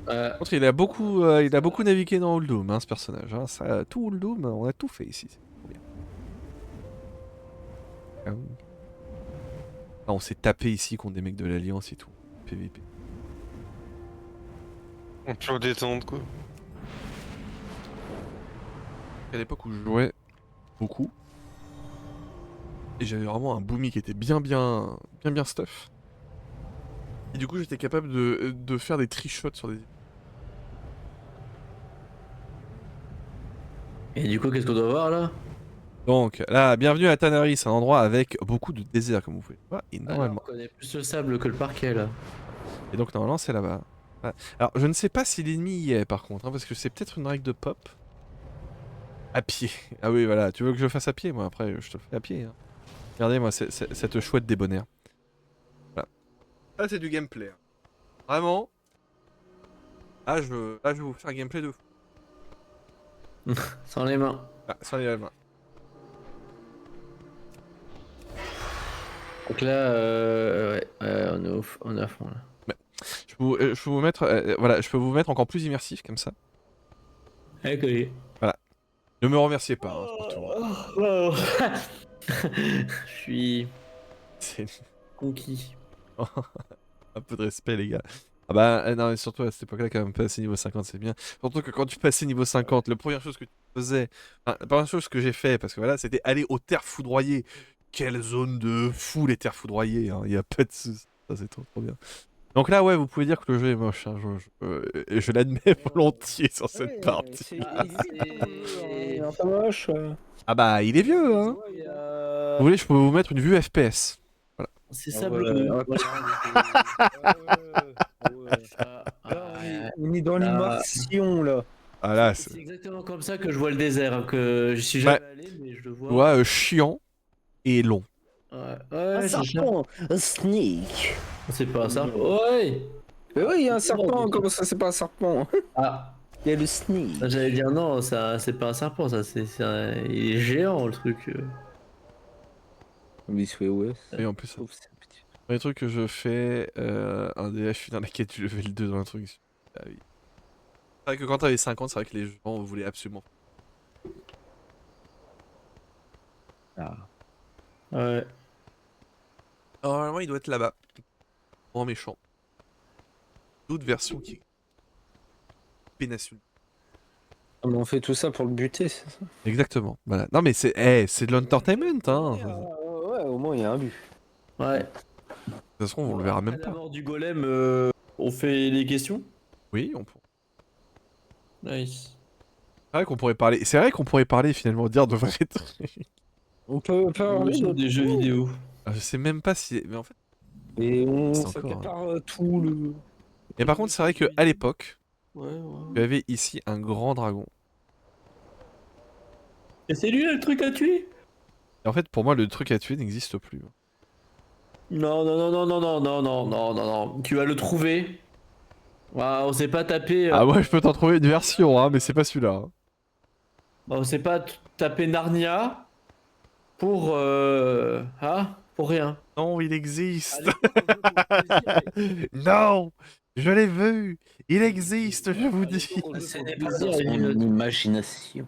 Par contre, il a beaucoup navigué dans Uldum, hein, ce personnage. Hein. Ça, tout Uldum, on a tout fait ici. C'est trop bien. Ah, on s'est tapé ici contre des mecs de l'Alliance et tout. PVP. On peut le détendre quoi. À l'époque où je jouais beaucoup, et j'avais vraiment un Boomy qui était bien stuff. Et du coup, j'étais capable de faire des trichots sur des... Et du coup, qu'est-ce qu'on doit voir là? Donc là, bienvenue à Tanaris, un endroit avec beaucoup de désert, comme vous pouvez le voir, et normalement. On connaît plus le sable que le parquet là. Et donc normalement, c'est là-bas. Ouais. Alors, je ne sais pas si l'ennemi y est, par contre, hein, parce que c'est peut-être une règle de pop. À pied. Ah oui, voilà, tu veux que je le fasse à pied, moi, après, je te le fais à pied. Hein. Regardez moi cette chouette débonnaire. Voilà. Là c'est du gameplay. Hein. Vraiment. Là je vais vous faire un gameplay de fou. Sans les mains. Ah, sans les mains. Donc là, on est à fond là. Je peux vous mettre, voilà, je peux vous mettre encore plus immersif comme ça. Ok. Ne me remerciez pas, hein, surtout. Je suis C'est conquis. un peu de respect, les gars. Ah bah, non, mais surtout à cette époque-là, quand même, passer niveau 50, c'est bien. Surtout que quand tu passais niveau 50, la première chose que tu faisais, enfin, la première chose que j'ai fait, parce que voilà, c'était aller aux terres foudroyées. Quelle zone de fou, les terres foudroyées, hein, y a pas de soucis. Ça, c'est trop bien. Donc là, ouais, vous pouvez dire que le jeu est moche, hein, je l'admets volontiers sur cette partie. C'est un peu moche. Ah bah, il est vieux, hein. Vous voulez, je peux vous mettre une vue FPS. C'est Ah sablonneux. ouais. On est dans l'immersion là. Ah là, C'est exactement comme ça que je vois le désert, hein, que je suis jamais allé, mais je le vois. ouais, chiant et long. Ouais, Un serpent, un snake. c'est pas un serpent. Ouais. Mais oui, il y a un serpent, comment ça c'est pas un serpent? Ah, Il y a le snake. j'allais dire non, ça, c'est pas un serpent, ça, il est géant le truc. Oui, ouais. Et en plus, les trucs que je fais, un DH, je suis dans la quête du level 2 dans un truc. Ah oui. C'est vrai que quand t'avais 50, c'est vrai que les gens voulaient absolument. Ouais. Alors, normalement, il doit être là-bas. En méchant. D'autres versions qui. Péninsule. Mais on fait tout ça pour le buter, c'est ça? Exactement. Voilà. Non, mais c'est c'est de l'entertainment, hein. De Ouais, au moins il y a un but. Ouais. toute façon, on le verra même Après pas. la mort du golem, on fait les questions. Oui, on pourrait. Nice. C'est vrai qu'on pourrait parler. C'est vrai qu'on pourrait parler finalement, dire de vrais trucs. On peut parler de Des jeux vidéo. Alors, je sais même pas si. Mais en fait. Et on C'est encore, s'accapare tout le. Mais par contre, c'est vrai qu'à l'époque, Ouais. tu avais ici un grand dragon. Et c'est lui le truc à tuer? Et en fait, pour moi, le truc à tuer n'existe plus. Non. Tu vas le trouver. On s'est pas tapé. Ah ouais, je peux t'en trouver une version, hein, mais c'est pas celui-là. Hein. On s'est pas tapé Narnia pour pour rien. Non, il existe. Allez, Non, je l'ai vu. Il existe, je vous dis. c'est des plaisirs, imagination.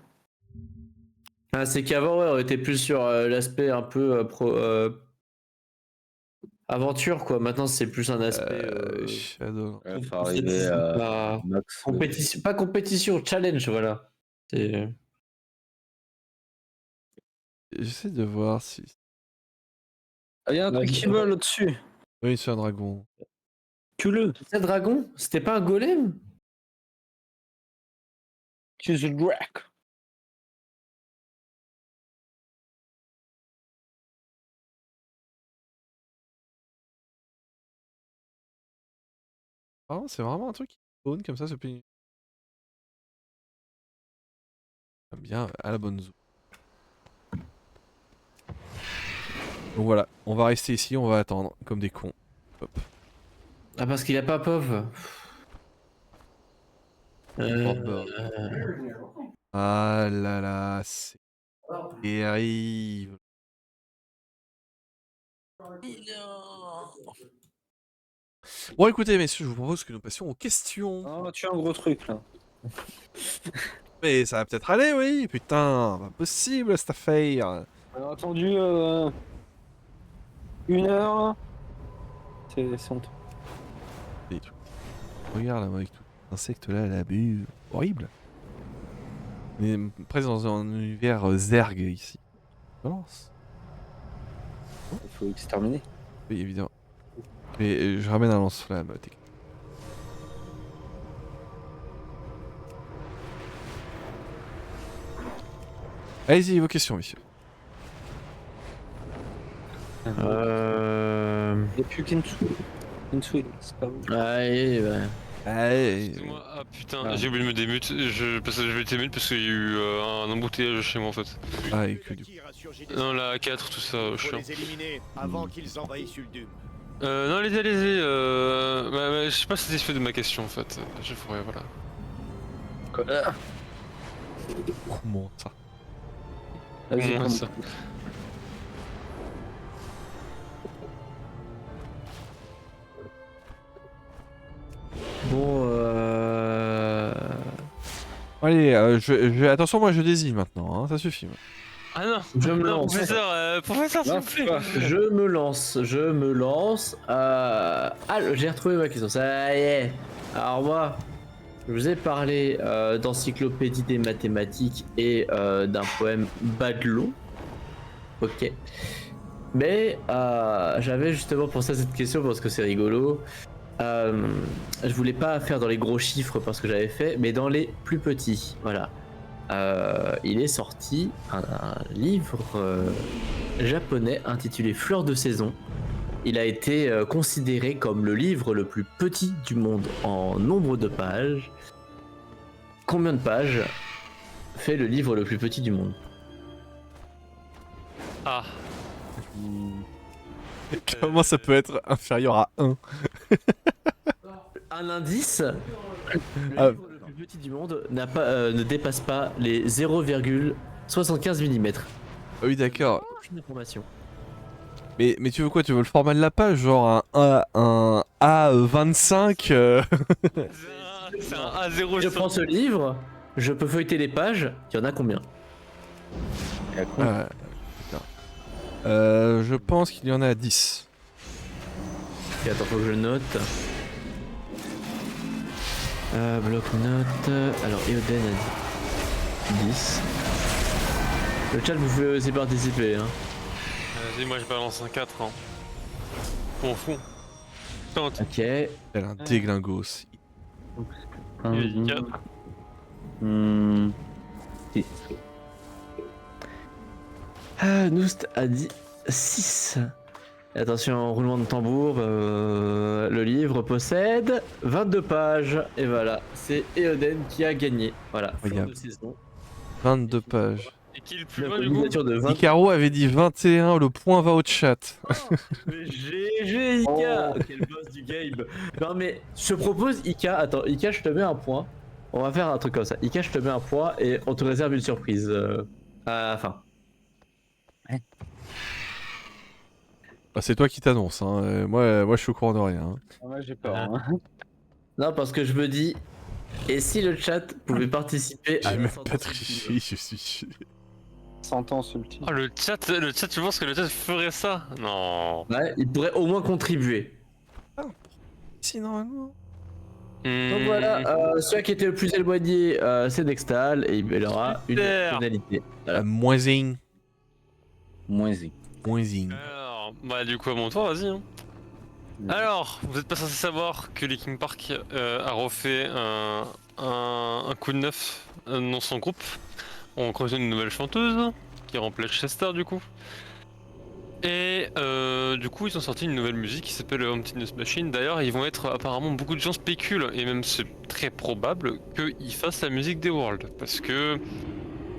Ah, c'est qu'avant, ouais, on était plus sur l'aspect un peu aventure, quoi. Maintenant, c'est plus un aspect Shadow. Faut arriver à max. compétition, pas compétition, challenge, voilà. C'est J'essaie de voir si. Ah, il y a un truc qui vole au-dessus. Oui, c'est un dragon. Tue-le. c'est un dragon? C'était pas un golem? Tue le drac. Ah, c'est vraiment un truc qui spawn comme ça, ce pays. Bien, à la bonne zone. Donc voilà, on va rester ici, on va attendre, comme des cons. Hop. Ah, parce qu'il a pas POV. Ah là là, c'est terrible. Bon écoutez messieurs, je vous propose que nous passions aux questions. Ah, tu as un gros truc là. Mais ça va peut-être aller, oui, putain, pas possible cette affaire. On a attendu 1 heure. C'est honteux. Des trucs. Regarde là, avec tout cet insecte là, la bulle, horrible. On est presque dans un univers zerg ici. Balance. Il faut exterminer. Oui, évidemment. Mais je ramène un lance-flamme. Allez-y, vos questions, messieurs. Il n'y a plus qu'une souris. Une souris, c'est pas vous. Ouais. Excusez-moi, ah putain, j'ai oublié de me démute, parce que je vais t'émute parce qu'il y a eu un embouteillage chez moi en fait. Ah, et que du Non, la A4, tout ça, Faut chiant. les éliminer avant qu'ils envahissent Uldum. Non, allez-y, je sais pas si satisfait de ma question en fait, je ferai, voilà. comment ça? Vas-y, Comment ça? Bon, Allez, attention, moi je désigne maintenant, hein, ça suffit. Moi. Ah non, Je me non, lance. professeur, s'il vous plaît. Je me lance. Ah, j'ai retrouvé ma question. Ça y est. Alors moi, je vous ai parlé d'encyclopédie des mathématiques et d'un poème Batelot. Ok. Mais j'avais justement pensé à cette question parce que c'est rigolo. Je voulais pas faire dans les gros chiffres parce que j'avais fait, mais dans les plus petits. Voilà. Il est sorti un livre japonais intitulé Fleurs de saison. Il a été considéré comme le livre le plus petit du monde en nombre de pages. Combien de pages fait le livre le plus petit du monde? Ah, Comment ça peut être inférieur à 1? Un indice, le Ah. livre le plus petit du monde ne dépasse pas les 0,75 mm. Ah oui, d'accord. Aucune information. Mais tu veux quoi? Tu veux le format de la page? Genre un A25 c'est un A0. Je prends ce livre, je peux feuilleter les pages, il y en a combien? putain. Je pense qu'il y en a 10. Ok, attends, faut que je le note. Bloc-notes. Alors, Eoden a dit 10. Le chat, vous pouvez aussi participer. Hein. Vas-y, moi je balance un 4. Hein. On fout. Tente. Ok. Elle a un déglingos. Il dit 4. Noust a dit 6. Attention, roulement de tambour. Le livre possède 22 pages. Et voilà, c'est Eoden qui a gagné. Voilà, fleur Regarde. de saison. 22 pages. Et qui est le plus La loin du coup? miniature de 20. Icaro avait dit 21, le point va au chat. Mais GG Ika. Quel boss du game. Non mais je propose Ika, attends, Ika je te mets un point. On va faire un truc comme ça. Ika je te mets un point et on te réserve une surprise à la fin. Bah, c'est toi qui t'annonce, hein. Moi je suis au courant de rien. Hein. Moi j'ai peur. Hein. Non parce que je me dis, et si le chat pouvait participer à J'ai la même sortie pas du triché, livre. je suis... Sentence ultime. Oh, le chat, tu penses que le chat ferait ça? Non. Ouais, il pourrait au moins contribuer. Si, normalement. Donc voilà, celui qui était le plus éloigné c'est Nextal et il aura une Super. pénalité. Voilà. Moins Moins y. Alors, bah du coup à mon tour, vas-y. Hein. Alors, vous êtes pas censé savoir que Linkin Park a refait un coup de neuf dans son groupe en creusant une nouvelle chanteuse qui remplace Chester du coup. Et du coup ils ont sorti une nouvelle musique qui s'appelle Emptiness Machine. D'ailleurs ils vont être apparemment, beaucoup de gens spéculent et même c'est très probable qu'ils fassent la musique des Worlds parce que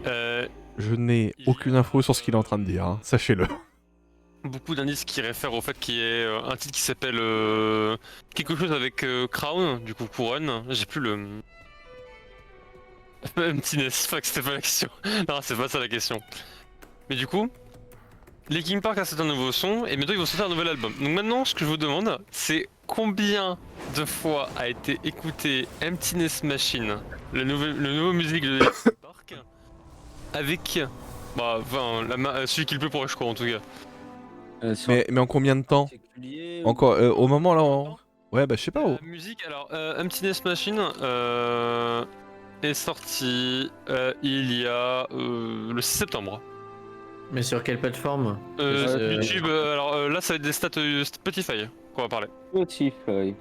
Je n'ai aucune info sur ce qu'il est en train de dire, hein. Sachez-le. beaucoup d'indices qui réfèrent au fait qu'il y ait un titre qui s'appelle quelque chose avec Crown, du coup couronne, j'ai plus le... Emptiness, fuck, c'était pas la question. Non, c'est pas ça la question. Mais du coup, Linkin Park a sorti un nouveau son et bientôt ils vont sortir un nouvel album. Donc maintenant, ce que je vous demande, c'est combien de fois a été écouté Emptiness Machine, le nouveau musique de Linkin Park, avec... Bah, enfin, celui qui le peut pour je crois en tout cas. Mais en combien de temps? Encore au moment là Ouais, bah je sais pas. La musique, alors, Emptiness Machine est sorti il y a le 6 septembre. Mais sur quelle plateforme? YouTube, alors là ça va être des stats Spotify qu'on va parler. Spotify.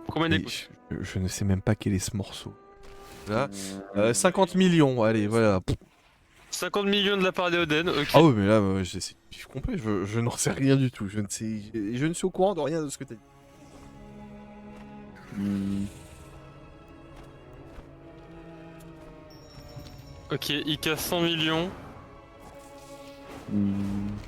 Combien Mais d'écoutes? je ne sais même pas quel est ce morceau. Là, 50 millions, allez, voilà. 50 millions de la part d'Eoden, ok. Ah oui, mais là, c'est pif complet, je n'en sais rien du tout. Je ne suis au courant de rien de ce que t'as dit. Ok, Ika 100 millions.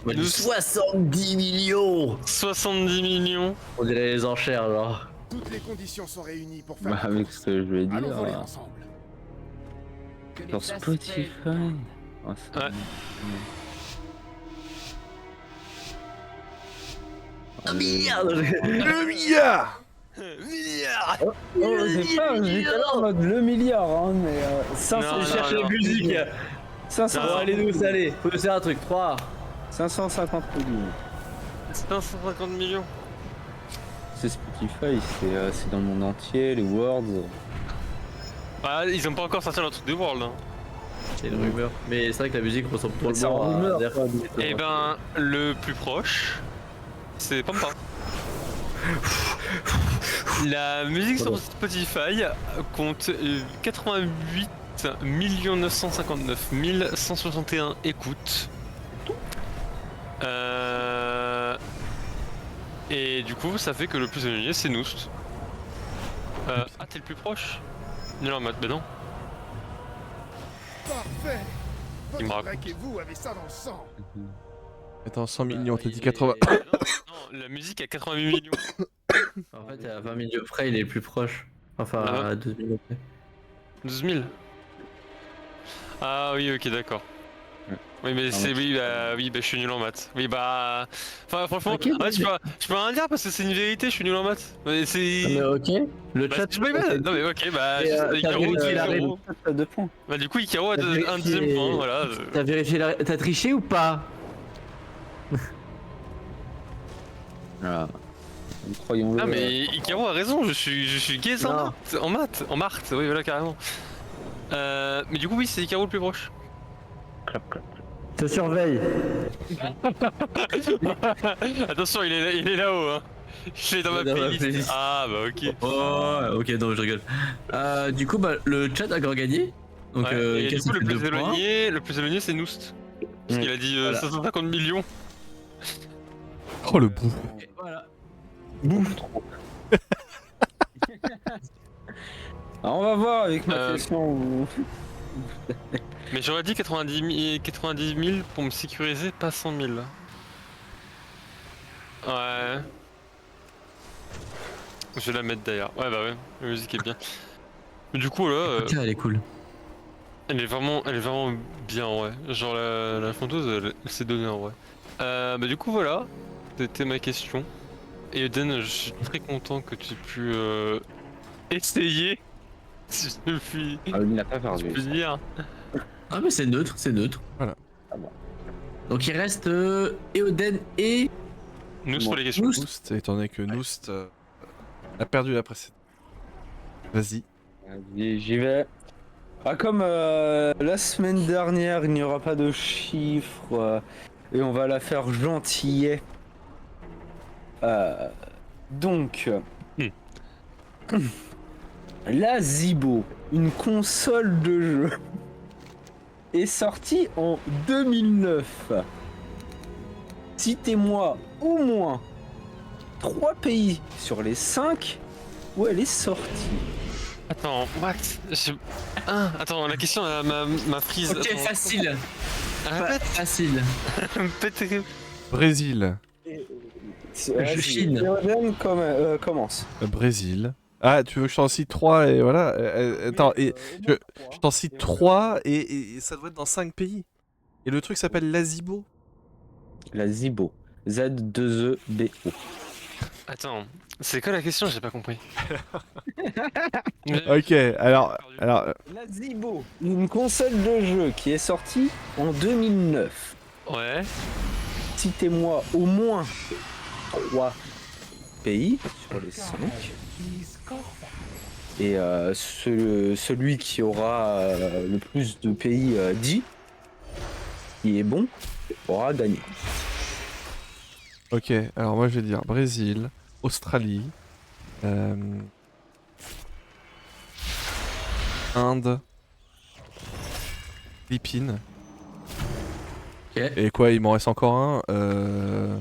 Ouais, Nous- 70 millions. 70 millions. On dirait les enchères, genre. Toutes les conditions sont réunies pour faire. Bah, avec ce que je vais Allons dire. voler ensemble. Sur Spotify. Oh, ça- Ouais. Ah merde. Le milliard. Oh, c'est pas, j'étais là en mode le milliard, hein, mais 500. Non, Je cherche non, la musique. 500. Non. Allez, nous, allez. Faut faire un truc. 3. 550 millions. 550 millions. C'est Spotify, c'est dans le monde entier, les words. Ah, ils ont pas encore sorti leur truc de World. Hein. C'est une rumeur. Mais c'est vrai que la musique ressemble trop C'est en rumeur, quoi, donc, Et ben, le plus proche, c'est Pampa. La musique sur Spotify compte 88 959 161 écoutes. Et du coup, ça fait que le plus éloigné, c'est Noust. Ah, t'es le plus proche? Non, mais non. Parfait. Il me Votre raconte. grec et vous avez ça dans le sang. Attends, 100 millions, t'as dit Il est- 80. Non, la musique a 88 millions. En fait, à 20 millions près, il est plus proche. Enfin, Ah ouais. à 2 millions près. 12 000. Ah oui, ok, d'accord. Ouais. Oui, mais Ah c'est. ouais. Oui, bah, je suis nul en maths. Oui, bah. Enfin, franchement, Ok, ouais, je peux rien dire parce que c'est une vérité, je suis nul en maths. Mais c'est. Mais ok. Le Bah, chat. je peux pas- Non, mais ok, bah. Et, t'as Icaro, vérifié la Icaro. à 2 points. Bah, du coup, Icaro a T'as un vérifié- deuxième point, voilà. T'as vérifié la... T'as triché ou pas? Voilà. Croyons-le. Ah, mais Icaro a raison, je suis gaze Non. en maths, oui, voilà, carrément. Mais du coup, oui, c'est Icaro le plus proche. Clap, clap. Je te surveille. Attention, il est là-haut, hein. Je l'ai dans ma Dans ma playlist. playlist. Ah, bah, ok. Oh, ok, non, je rigole. Du coup, bah, le chat a encore gagné. Donc, Ouais, et Ika, du ça coup, fait 2 points. le plus éloigné, c'est Noust. Parce Mm. qu'il a dit Voilà. 550 millions. Oh le bout. Et voilà. Alors, on va voir avec ma Euh, question. Mais j'aurais dit 90 000 pour me sécuriser, pas 100 000. Ouais. Je vais la mettre d'ailleurs. Ouais, bah ouais, la musique est bien. Mais du coup, là, Ok, elle est cool. elle est vraiment bien, ouais. Genre, la chanteuse, elle s'est donnée en vrai. Bah, du coup, voilà. C'était ma question. Et Eden, je suis très content que tu aies pu essayer. Si je puis, Ah, il n'a pas je perdu. puis dire. Ah, mais c'est neutre, c'est neutre. Voilà. Ah bon. Donc, il reste Eoden et. Nous sur les questions. Noust. Noust, étant donné que Noust a perdu la précédente. Vas-y. Vas-y, j'y vais. Ah, comme la semaine dernière, il n'y aura pas de chiffres et on va la faire gentillet. Donc, la Zibo, une console de jeu, est sortie en 2009. Citez-moi au moins 3 pays sur les 5 où elle est sortie. Attends, what? Attends, la question m'a prise. Ok, Attends. facile. Répète. Facile. Répète. Brésil. Chine. Théoden commence. Brésil. Ah, tu veux que je t'en cite 3 et voilà. Attends, et je t'en cite 3 et ça doit être dans 5 pays. Et le truc s'appelle l'Azibo. La Zibo. Z2EBO. Attends, c'est quoi la question? J'ai pas compris. Ok, alors La Zibo, une console de jeu qui est sortie en 2009. Ouais. Citez-moi au moins 3 pays sur les 5. Et celui qui aura le plus de pays dit, qui est bon, aura gagné. ok, alors moi je vais dire Brésil, Australie, Inde, Philippines. Ok. Et quoi, il m'en reste encore un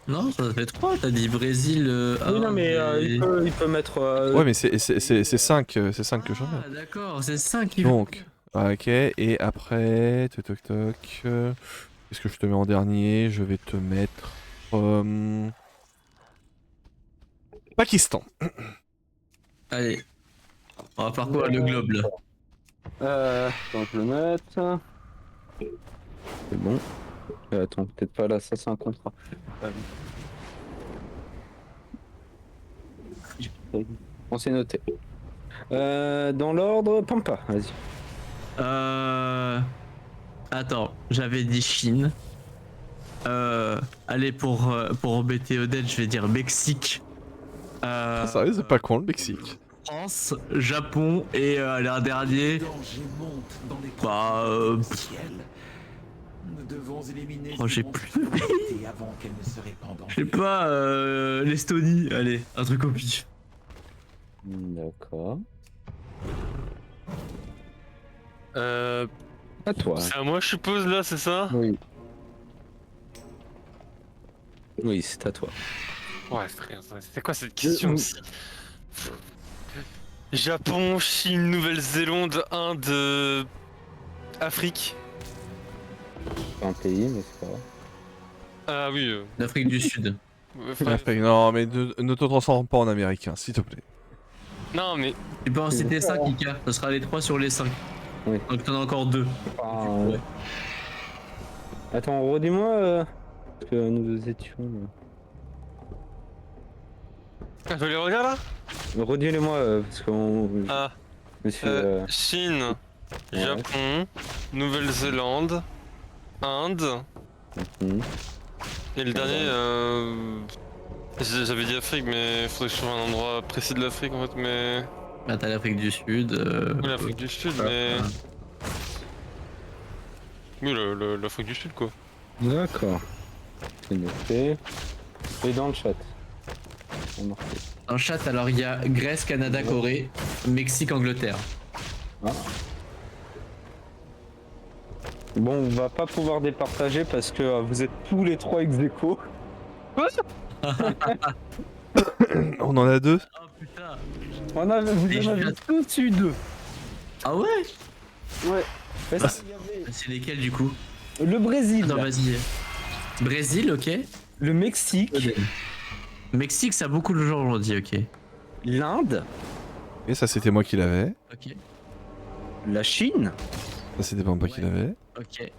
Non, ça fait 3, t'as dit Brésil. Oui, non, mais et- il peut mettre. Ouais, mais c'est 5 que j'en ai. Ah, d'accord, c'est 5 qui Donc, ok, et après, toc toc toc. Qu'est-ce que je te mets en dernier? Je vais te mettre. Pakistan. Allez. On va parcourir le globe là. Attends, je le note. C'est bon. Attends, peut-être pas là, ça c'est un contrat. On s'est noté. Dans l'ordre, Pampa, vas-y. Attends, j'avais dit Chine. Allez, pour embêter Odette, je vais dire Mexique. Ah, sérieux, c'est pas con le Mexique. France, Japon et allez, un dernier. danger monte dans les Bah, ciel. Nous devons éliminer Oh, j'ai ces plus. monstruosités avant qu'elles ne se répandent en je sais pas, l'Estonie. Allez, un truc au pif. D'accord. Euh, À toi. c'est à moi, je suppose, là, c'est ça? Oui. Oui, c'est à toi. Ouais, frère, c'est quoi cette question aussi? Japon, Chine, Nouvelle-Zélande, Inde, Afrique. Pas un pays, mais c'est pas grave. Ah oui. L'Afrique du Sud. Non, mais ne te transforme pas en américain, s'il te plaît. Non, mais Tu peux en citer 5, Ika. Ce sera les 3 sur les 5. Oui. Donc t'en as encore 2. Enfin, Attends, redis-moi. Parce que nous étions. je vais les regarder là. Redis-les-moi, parce qu'on. Ah, Monsieur. Chine, Ouais. Japon, Nouvelle-Zélande, Inde. Mhm. Et le dernier, j'avais dit Afrique, mais faudrait que je trouve un endroit précis de l'Afrique en fait, mais. Bah, t'as l'Afrique du Sud. Oui, l'Afrique du Sud, mais. Oui, l'Afrique du Sud quoi. D'accord. C'est noté. Et dans le chat. On marque. En chat, alors il y a Grèce, Canada, Corée, Mexique, Angleterre. Bon, on va pas pouvoir départager parce que vous êtes tous les trois ex aequo. On en a 2. Oh putain. Vous en avez tous eu 2. Ah ouais. Ouais. C'est lesquels du coup? Le Brésil, Attends, vas-y. Brésil, ok. le Mexique, Mexique, ça beaucoup de gens l'ont dit, ok. l'Inde, Et ça, c'était moi qui l'avais. Ok. la Chine, Ça, c'était pas moi qui l'avais. Ok.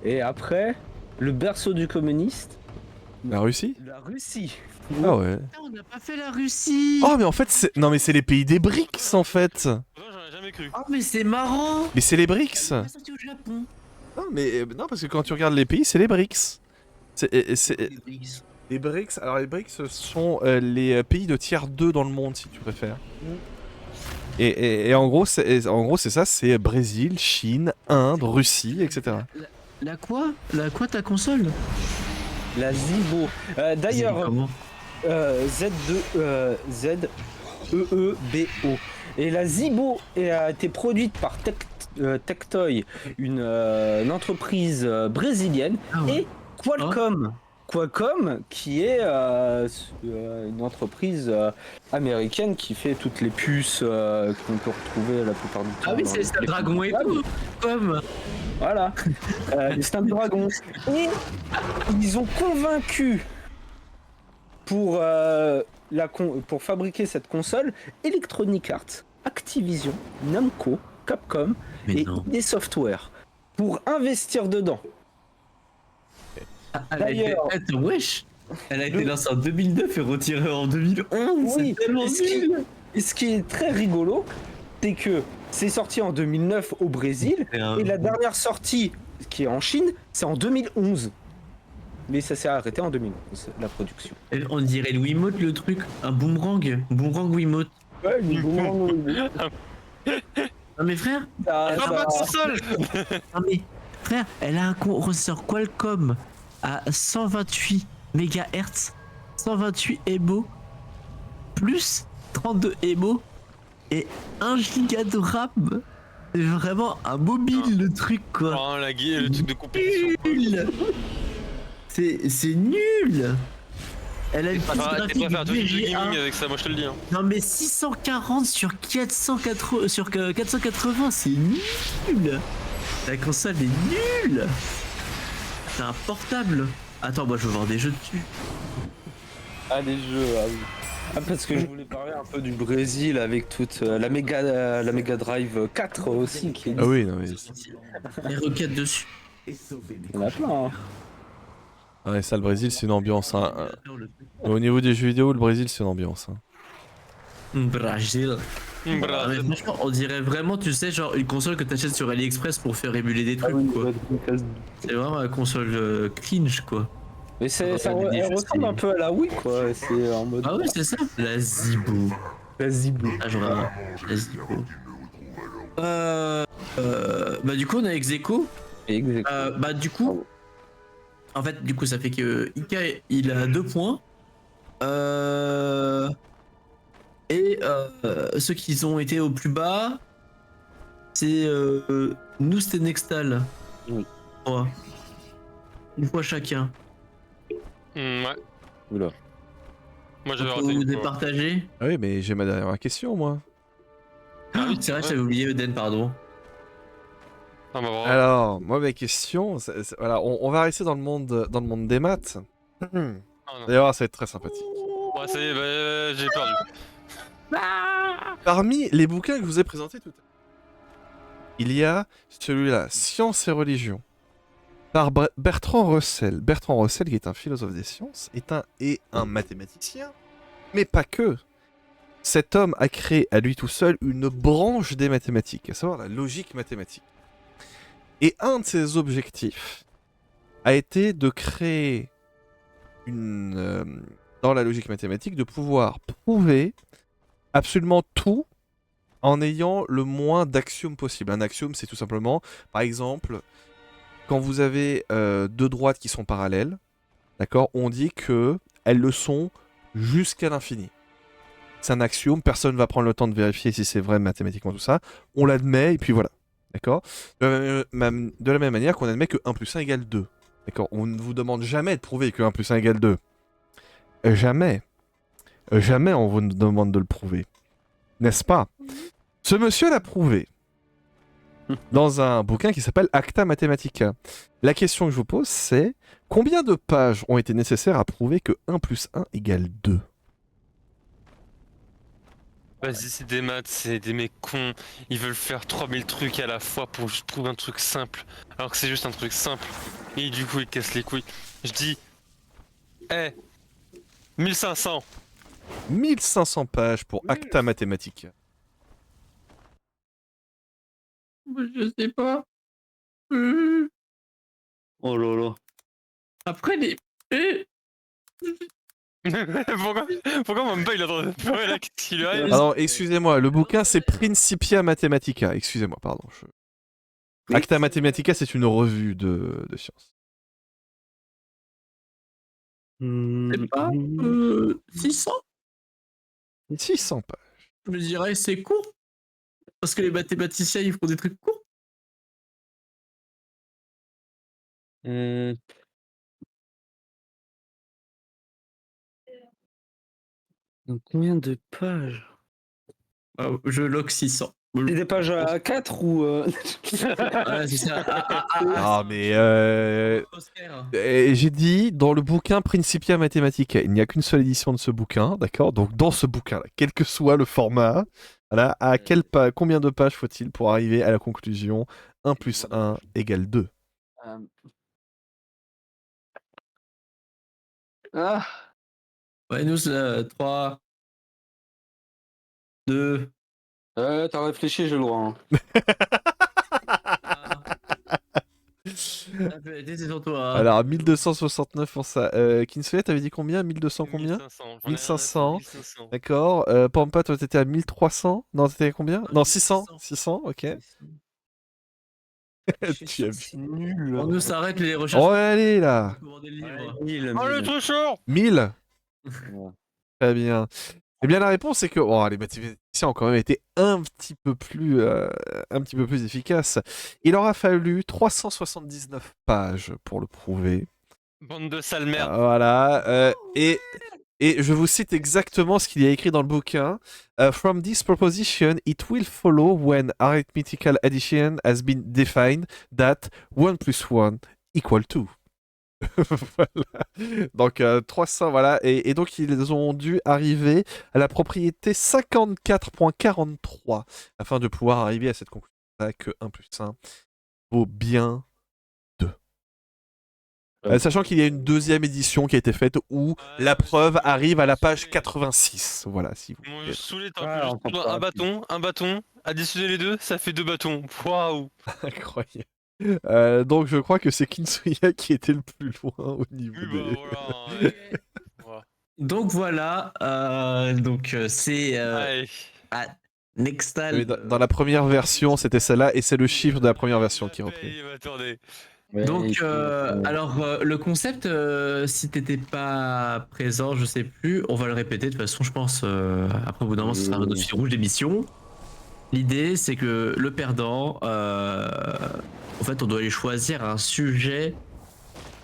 et après, le berceau du communiste, La Russie? la Russie. Ah ouais. Putain, on n'a pas fait la Russie. Oh, mais en fait, c'est. Non, mais c'est les pays des BRICS en fait. Moi j'en ai jamais cru. Oh, mais c'est marrant. Mais c'est les BRICS. Pas sorti au Japon. Non, mais non, parce que quand tu regardes les pays, c'est les BRICS. Les BRICS, alors les BRICS sont les pays de tiers 2 dans le monde, si tu préfères. Et en gros, c'est ça, c'est Brésil, Chine, Inde, Russie, etc. La quoi? La quoi ta console? La Zibo. D'ailleurs, Comment? Z-E-E-B-O. Et la Zibo a été produite par Tectoy, une entreprise brésilienne, Ah ouais. et Qualcomm. Qualcomm, qui est une entreprise américaine qui fait toutes les puces qu'on peut retrouver la plupart du temps. Ah oui, dans c'est les le dragon et tout. Comme. Voilà, les Snapdragon. Et ils ont convaincu pour fabriquer cette console Electronic Arts, Activision, Namco, Capcom Mais et non. ID Software pour investir dedans. Elle a été... D'ailleurs- Attends, wesh. Elle a été lancée en 2009 et retirée en 2011. Oui, C'est tellement nul. et ce qui est très rigolo, c'est que c'est sorti en 2009 au Brésil et la dernière sortie qui est en Chine, c'est en 2011. Mais ça s'est arrêté en 2011, la production. On dirait le Wiimote, le truc. Un boomerang. Boomerang Wiimote. Ouais, Non mais frère. Ah, ma console. Non mais frère, elle a un processeur Qualcomm à 128 MHz, 128 EMO, plus 32 EMO et 1 giga de RAM. C'est vraiment un mobile le truc quoi. Oh, le truc de compétition. Quoi. Nul. C'est nul. Elle a une prise T'es pas graphique faire tout du VGA. gaming avec ça, moi je te le dis. Hein. Non mais 640 sur 480, sur 480, c'est nul. La console est nulle. C'est un portable. Attends, moi je veux voir des jeux dessus. Ah, les jeux, ah oui. Ah, parce que je voulais parler un peu du Brésil avec toute la Mega Drive 4 aussi. Qui est... Ah oui, non mais... Les requêtes dessus. Il y en a plein. Hein. Ouais, ça, le Brésil, c'est une ambiance. Hein. Au niveau des jeux vidéo, le Brésil, c'est une ambiance. Hein. Brésil. Ah, mais Bravo. franchement, on dirait vraiment, tu sais, genre une console que t'achètes sur AliExpress pour faire émuler des trucs, quoi. C'est vraiment la console cringe, quoi. Mais ça des jeux, ressemble c'est- un peu à la Wii, quoi. C'est en mode. Ah oui, c'est ça. La Zibou. La Zibou. Ah, genre, la Zibou. Bah du coup, on a ex-aequo. Bah du coup, en fait, du coup, ça fait que Ika, il a 2 points. Et ceux qui ont été au plus bas, c'est nous, c'était Nextal. Oui. 3. Une fois chacun. Ouais. Oula. Moi j'avais Vous raté. vous une fois. départagez. Ah oui, mais j'ai ma dernière question, moi. Ah oui, C'est vrai, j'avais oublié Eden, pardon. Ah bah bravo. Alors, moi, mes questions... voilà, on va rester dans le monde des maths. Ah, non. D'ailleurs, ça va être très sympathique. Ouais, ça y est, bah, j'ai perdu. Parmi les bouquins que je vous ai présentés tout à l'heure, il y a celui-là, Sciences et religion, par Bertrand Russell. Bertrand Russell, qui est un philosophe des sciences, est un mathématicien, mais pas que. Cet homme a créé à lui tout seul une branche des mathématiques, à savoir la logique mathématique. Et un de ses objectifs a été de créer dans la logique mathématique, de pouvoir prouver absolument tout en ayant le moins d'axiomes possible. Un axiome, c'est tout simplement, par exemple, quand vous avez deux droites qui sont parallèles, d'accord, on dit que elles le sont jusqu'à l'infini. C'est un axiome, personne ne va prendre le temps de vérifier si c'est vrai mathématiquement tout ça. On l'admet et puis voilà. D'accord, de la même manière qu'on admet que 1 plus 1 égale 2. D'accord, on ne vous demande jamais de prouver que 1 plus 1 égale 2. Jamais. Jamais on vous demande de le prouver. N'est-ce pas? Ce monsieur l'a prouvé dans un bouquin qui s'appelle Acta Mathematica. La question que je vous pose, c'est combien de pages ont été nécessaires à prouver que 1 plus 1 égale 2? Vas-y, c'est des maths, c'est des mecs cons. Ils veulent faire 3000 trucs à la fois pour juste trouver un truc simple. Alors que c'est juste un truc simple. Et du coup, ils cassent les couilles. Je dis. 1500. 1500 pages pour Acta Mathematica. Je sais pas. Oh là là. Après les. Pourquoi mon bug il est en train de pleurer là? Qu'est-ce qui lui arrive? Alors, excusez-moi, le bouquin c'est Principia Mathematica. Excusez-moi, pardon. Acta Mathematica, c'est une revue de sciences. C'est pas 600. 600 pages. Je me dirais c'est court. Parce que les mathématiciens ils font des trucs courts. Donc, combien de pages? Je lock 600. C'est des pages à 4 ou. Ouais, c'est ça. Ah, mais Oscar. j'ai dit dans le bouquin Principia Mathematica, il n'y a qu'une seule édition de ce bouquin, d'accord? Donc dans ce bouquin, quel que soit le format, voilà, combien de pages faut-il pour arriver à la conclusion 1 plus 1 égale 2? Ah. Ouais, nous c'est 3, 2. T'as réfléchi, j'ai le droit. Hein. C'est sur toi. Alors 1269 pour ça. Kinsuya, t'avais dit combien? 1200 combien? 1500. 1500. 1500. D'accord. Pampa, toi t'étais à 1300? Non, t'étais à combien? Non, 600. 600, ok. Tu as vu. C'est nul. On nous s'arrête les recherches. Oh, allez là! Commander le livre. Oh le trucheur! 1000? Ouais. Très bien. Eh bien, la réponse c'est que les mathématiciens ont quand même été un petit peu plus efficaces. Il aura fallu 379 pages pour le prouver. Bande de sales merdes. Voilà. Et je vous cite exactement ce qu'il y a écrit dans le bouquin. From this proposition, it will follow when arithmetical addition has been defined that 1 + 1 = 2. Voilà. Donc 300, voilà. Et donc ils ont dû arriver à la propriété 54.43 afin de pouvoir arriver à cette conclusion que 1 + 1 vaut bien 2. Sachant qu'il y a une deuxième édition qui a été faite où la preuve arrive à la page 86. Voilà, si vous Mon voulez. saoulé, Ah, on comprend un bâton, additionner les deux, ça fait 2 bâtons. Waouh. Incroyable. Donc je crois que c'est Kinsuya qui était le plus loin au niveau Oui, des... bah voilà. Voilà. Donc voilà, c'est Allez. Nextal. Oui, dans la première version, c'était celle-là, et c'est le chiffre de la première version qui est repris. Attendez. Donc, le concept, si t'étais pas présent, je sais plus, on va le répéter de toute façon, je pense. Après, au bout d'un moment, ce sera notre fil rouge d'émission. L'idée, c'est que le perdant, en fait, on doit aller choisir un sujet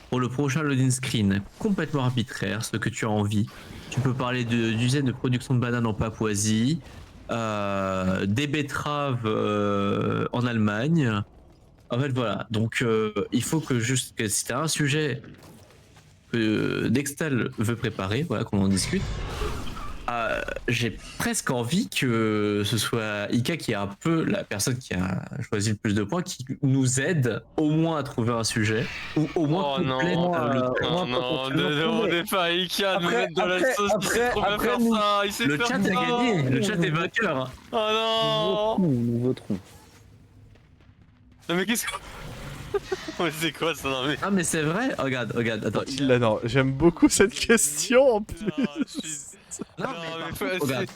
pour le prochain loading screen, complètement arbitraire, ce que tu as envie. Tu peux parler d'usine de production de bananes en Papouasie, des betteraves en Allemagne. En fait, voilà. Donc, il faut que si tu as un sujet que Nextal veut préparer, voilà, qu'on en discute, j'ai presque envie que ce soit Ika qui est un peu la personne qui a choisi le plus de points, qui nous aide au moins à trouver un sujet, ou au moins complète le truc. Non, ne demandez pas à Ika de me mettre dans la sauce, il sait trop bien faire ça, il sait Le faire chat a ça. gagné, le chat est vainqueur. Oh non. Nous voterons. Non mais qu'est-ce que... Mais c'est quoi ça? Non mais... Ah mais c'est vrai, regarde, attends. Là, non, j'aime beaucoup cette question en plus. Non, mais mais faut- regarde.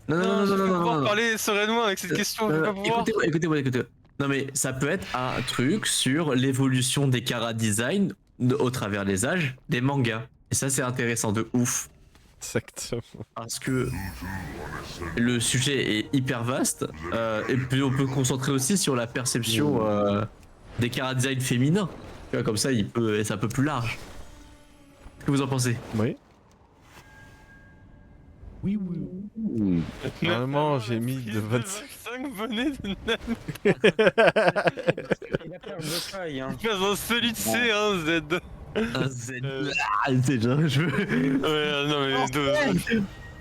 Non, je vais pas pouvoir non. parler sereinement avec cette question, je vais pas pouvoir. Écoutez-moi. Non mais ça peut être un truc sur l'évolution des chara design au travers des âges des mangas. Et ça c'est intéressant de ouf. Exactement. Parce que le sujet est hyper vaste. Et puis on peut concentrer aussi sur la perception des chara design féminins. Tu vois, comme ça c'est un peu plus large. Qu'est-ce que vous en pensez? Oui. Oui. Normalement, j'ai mis de 25. 25 bonnets de nain. Il a perdu de taille, hein. Pas un solide C, hein, Z. Un Z. Ah, c'est genre, je veux. Ouais, non mais...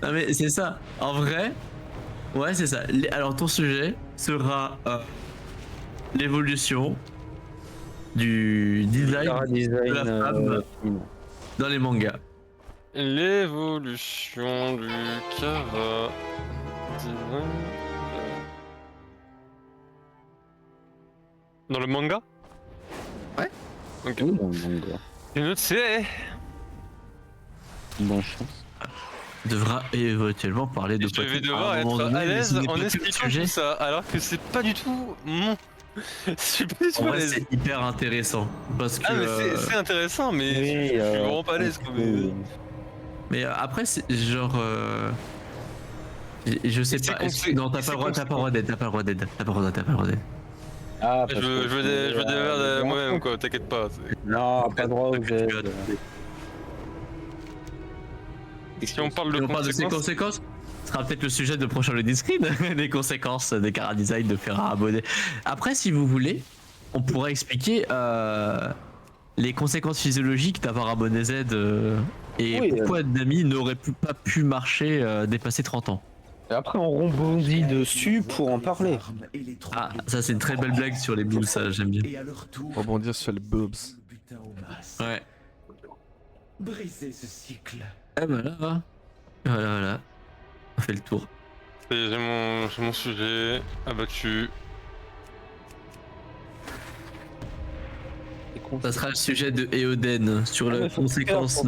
Non mais c'est ça. En vrai, ouais c'est ça. Alors ton sujet sera l'évolution du design de la femme dans les mangas. L'évolution du Kara... Dans le manga? Ouais. Ok. Oui, dans le manga. Une autre C. Bonne chance. Devra éventuellement parler de Je vais Pokémon devoir à un être moment donné, à l'aise mais ce n'est en pas que le expliquant sujet. tout ça, alors que c'est pas du tout mon... Je suis pas du tout En à vrai l'aise. c'est hyper intéressant parce que Ah mais c'est intéressant, mais Oui, je suis vraiment pas à l'aise quoi. mais après c'est genre je sais C'est pas. conseil- Non t'as c'est pas le droit d'aide. T'as pas le droit d'aide. Ah, Je me démerde moi-même quoi, t'inquiète pas. Non, pas droit aux aides. Si on parle de Si on parle de ces conséquences... conséquences, ce sera peut-être le sujet de prochain loading screen, les conséquences des chara design de faire un abonné. Après, si vous voulez, on pourrait expliquer les conséquences physiologiques d'avoir abonné Z et Oui, pourquoi Nami n'aurait pas pu marcher dépasser 30 ans. Après, on rebondit dessus pour en parler. Ah, ça c'est une très belle blague sur les boobs, ça j'aime bien. Rebondir sur les boobs. Ouais. Briser ce cycle. Et voilà. Voilà. On fait le tour. J'ai mon sujet abattu. Ça sera le sujet de Eoden sur la conséquence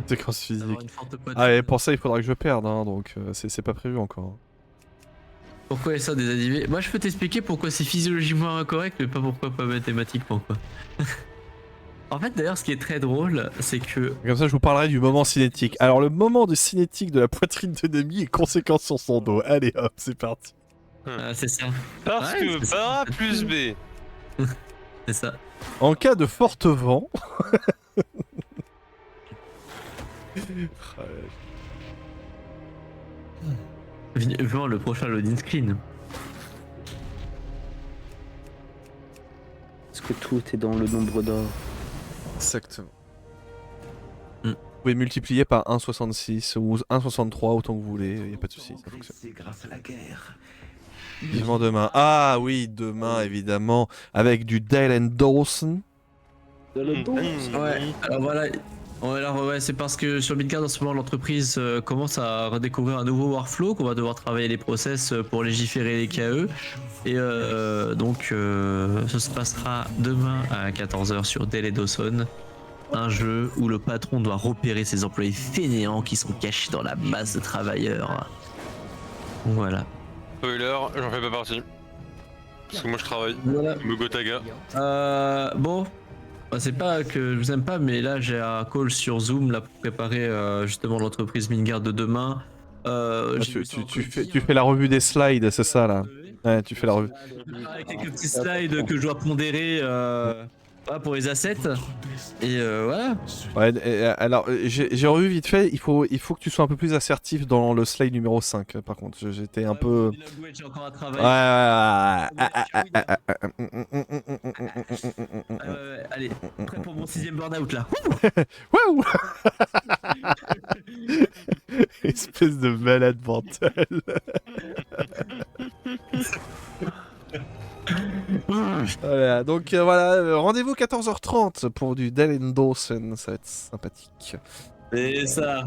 Séquence physique. d'avoir une forte poitrine. Ah, et pour ça, il faudra que je perde, hein, donc c'est pas prévu encore. Pourquoi ça désanimer? Moi je peux t'expliquer pourquoi c'est physiologiquement incorrect, mais pas pourquoi pas mathématiquement quoi. En fait d'ailleurs ce qui est très drôle c'est que... Comme ça, je vous parlerai du moment cinétique. Alors, le moment de cinétique de la poitrine de Nami est conséquence sur son dos. Allez hop, c'est parti. c'est ça. Parce Ouais, que c'est ça. A plus B. C'est ça. En cas de fort vent, Vivement le prochain loading screen. Est-ce que tout est dans le nombre d'or? Exactement. Mm. Vous pouvez multiplier par 1,66 ou 1,63 autant que vous voulez, il n'y a pas de souci. Ça fonctionne. C'est grâce à la guerre. Vivement demain. Ah oui, demain évidemment, avec du Dale and Dawson. De le dos. Ouais, alors voilà. Alors ouais, c'est parce que sur Midgard en ce moment l'entreprise commence à redécouvrir un nouveau workflow qu'on va devoir travailler les process pour légiférer les KE et donc ça se passera demain à 14h sur Dale et Dawson, un jeu où le patron doit repérer ses employés fainéants qui sont cachés dans la masse de travailleurs. Voilà. Spoiler, j'en fais pas partie. Parce que moi je travaille. Voilà. Me Gotaga. Bon. Bah, c'est pas que je vous aime pas, mais là j'ai un call sur Zoom là pour préparer justement l'entreprise Midgard de demain. Tu fais la revue des slides, c'est ça là. Ouais, tu fais la revue. Avec quelques petits slides que je dois pondérer voilà, pour les assets. Et voilà. Ouais, alors j'ai revu vite fait, il faut que tu sois un peu plus assertif dans le slide numéro 5 par contre. J'étais un peu. J'ai encore à Ouais, travailler. Allez, prêt pour mon 6ème burn-out là. Waouh. Espèce de malade mental. Voilà, donc voilà, rendez-vous 14h30 pour du Dale and Dawson, ça va être sympathique. Et ça.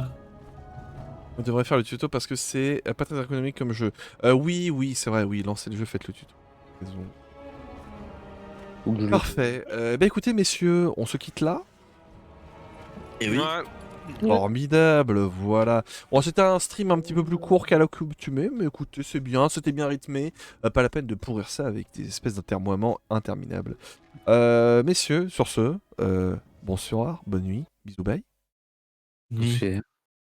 On devrait faire le tuto parce que c'est pas très économique comme jeu. Oui, c'est vrai, oui, lancez le jeu, faites le tuto. Raison. Parfait. Bah écoutez, messieurs, on se quitte là. Et oui. Ouais. Formidable, voilà. Bon, c'était un stream un petit peu plus court qu'à l'accoutumée, mais écoutez, c'est bien, c'était bien rythmé. Pas la peine de pourrir ça avec des espèces d'intermoiements interminables. Messieurs, sur ce, bonsoir, bonne nuit, bisous, bye. Bye.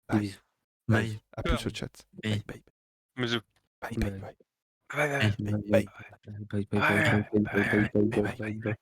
Bye. Bye. À plus au chat. Bye. Bye. Bisous. Bye. Bye. Bye. Bye bye bye bye bye bye bye bye bye bye bye bye.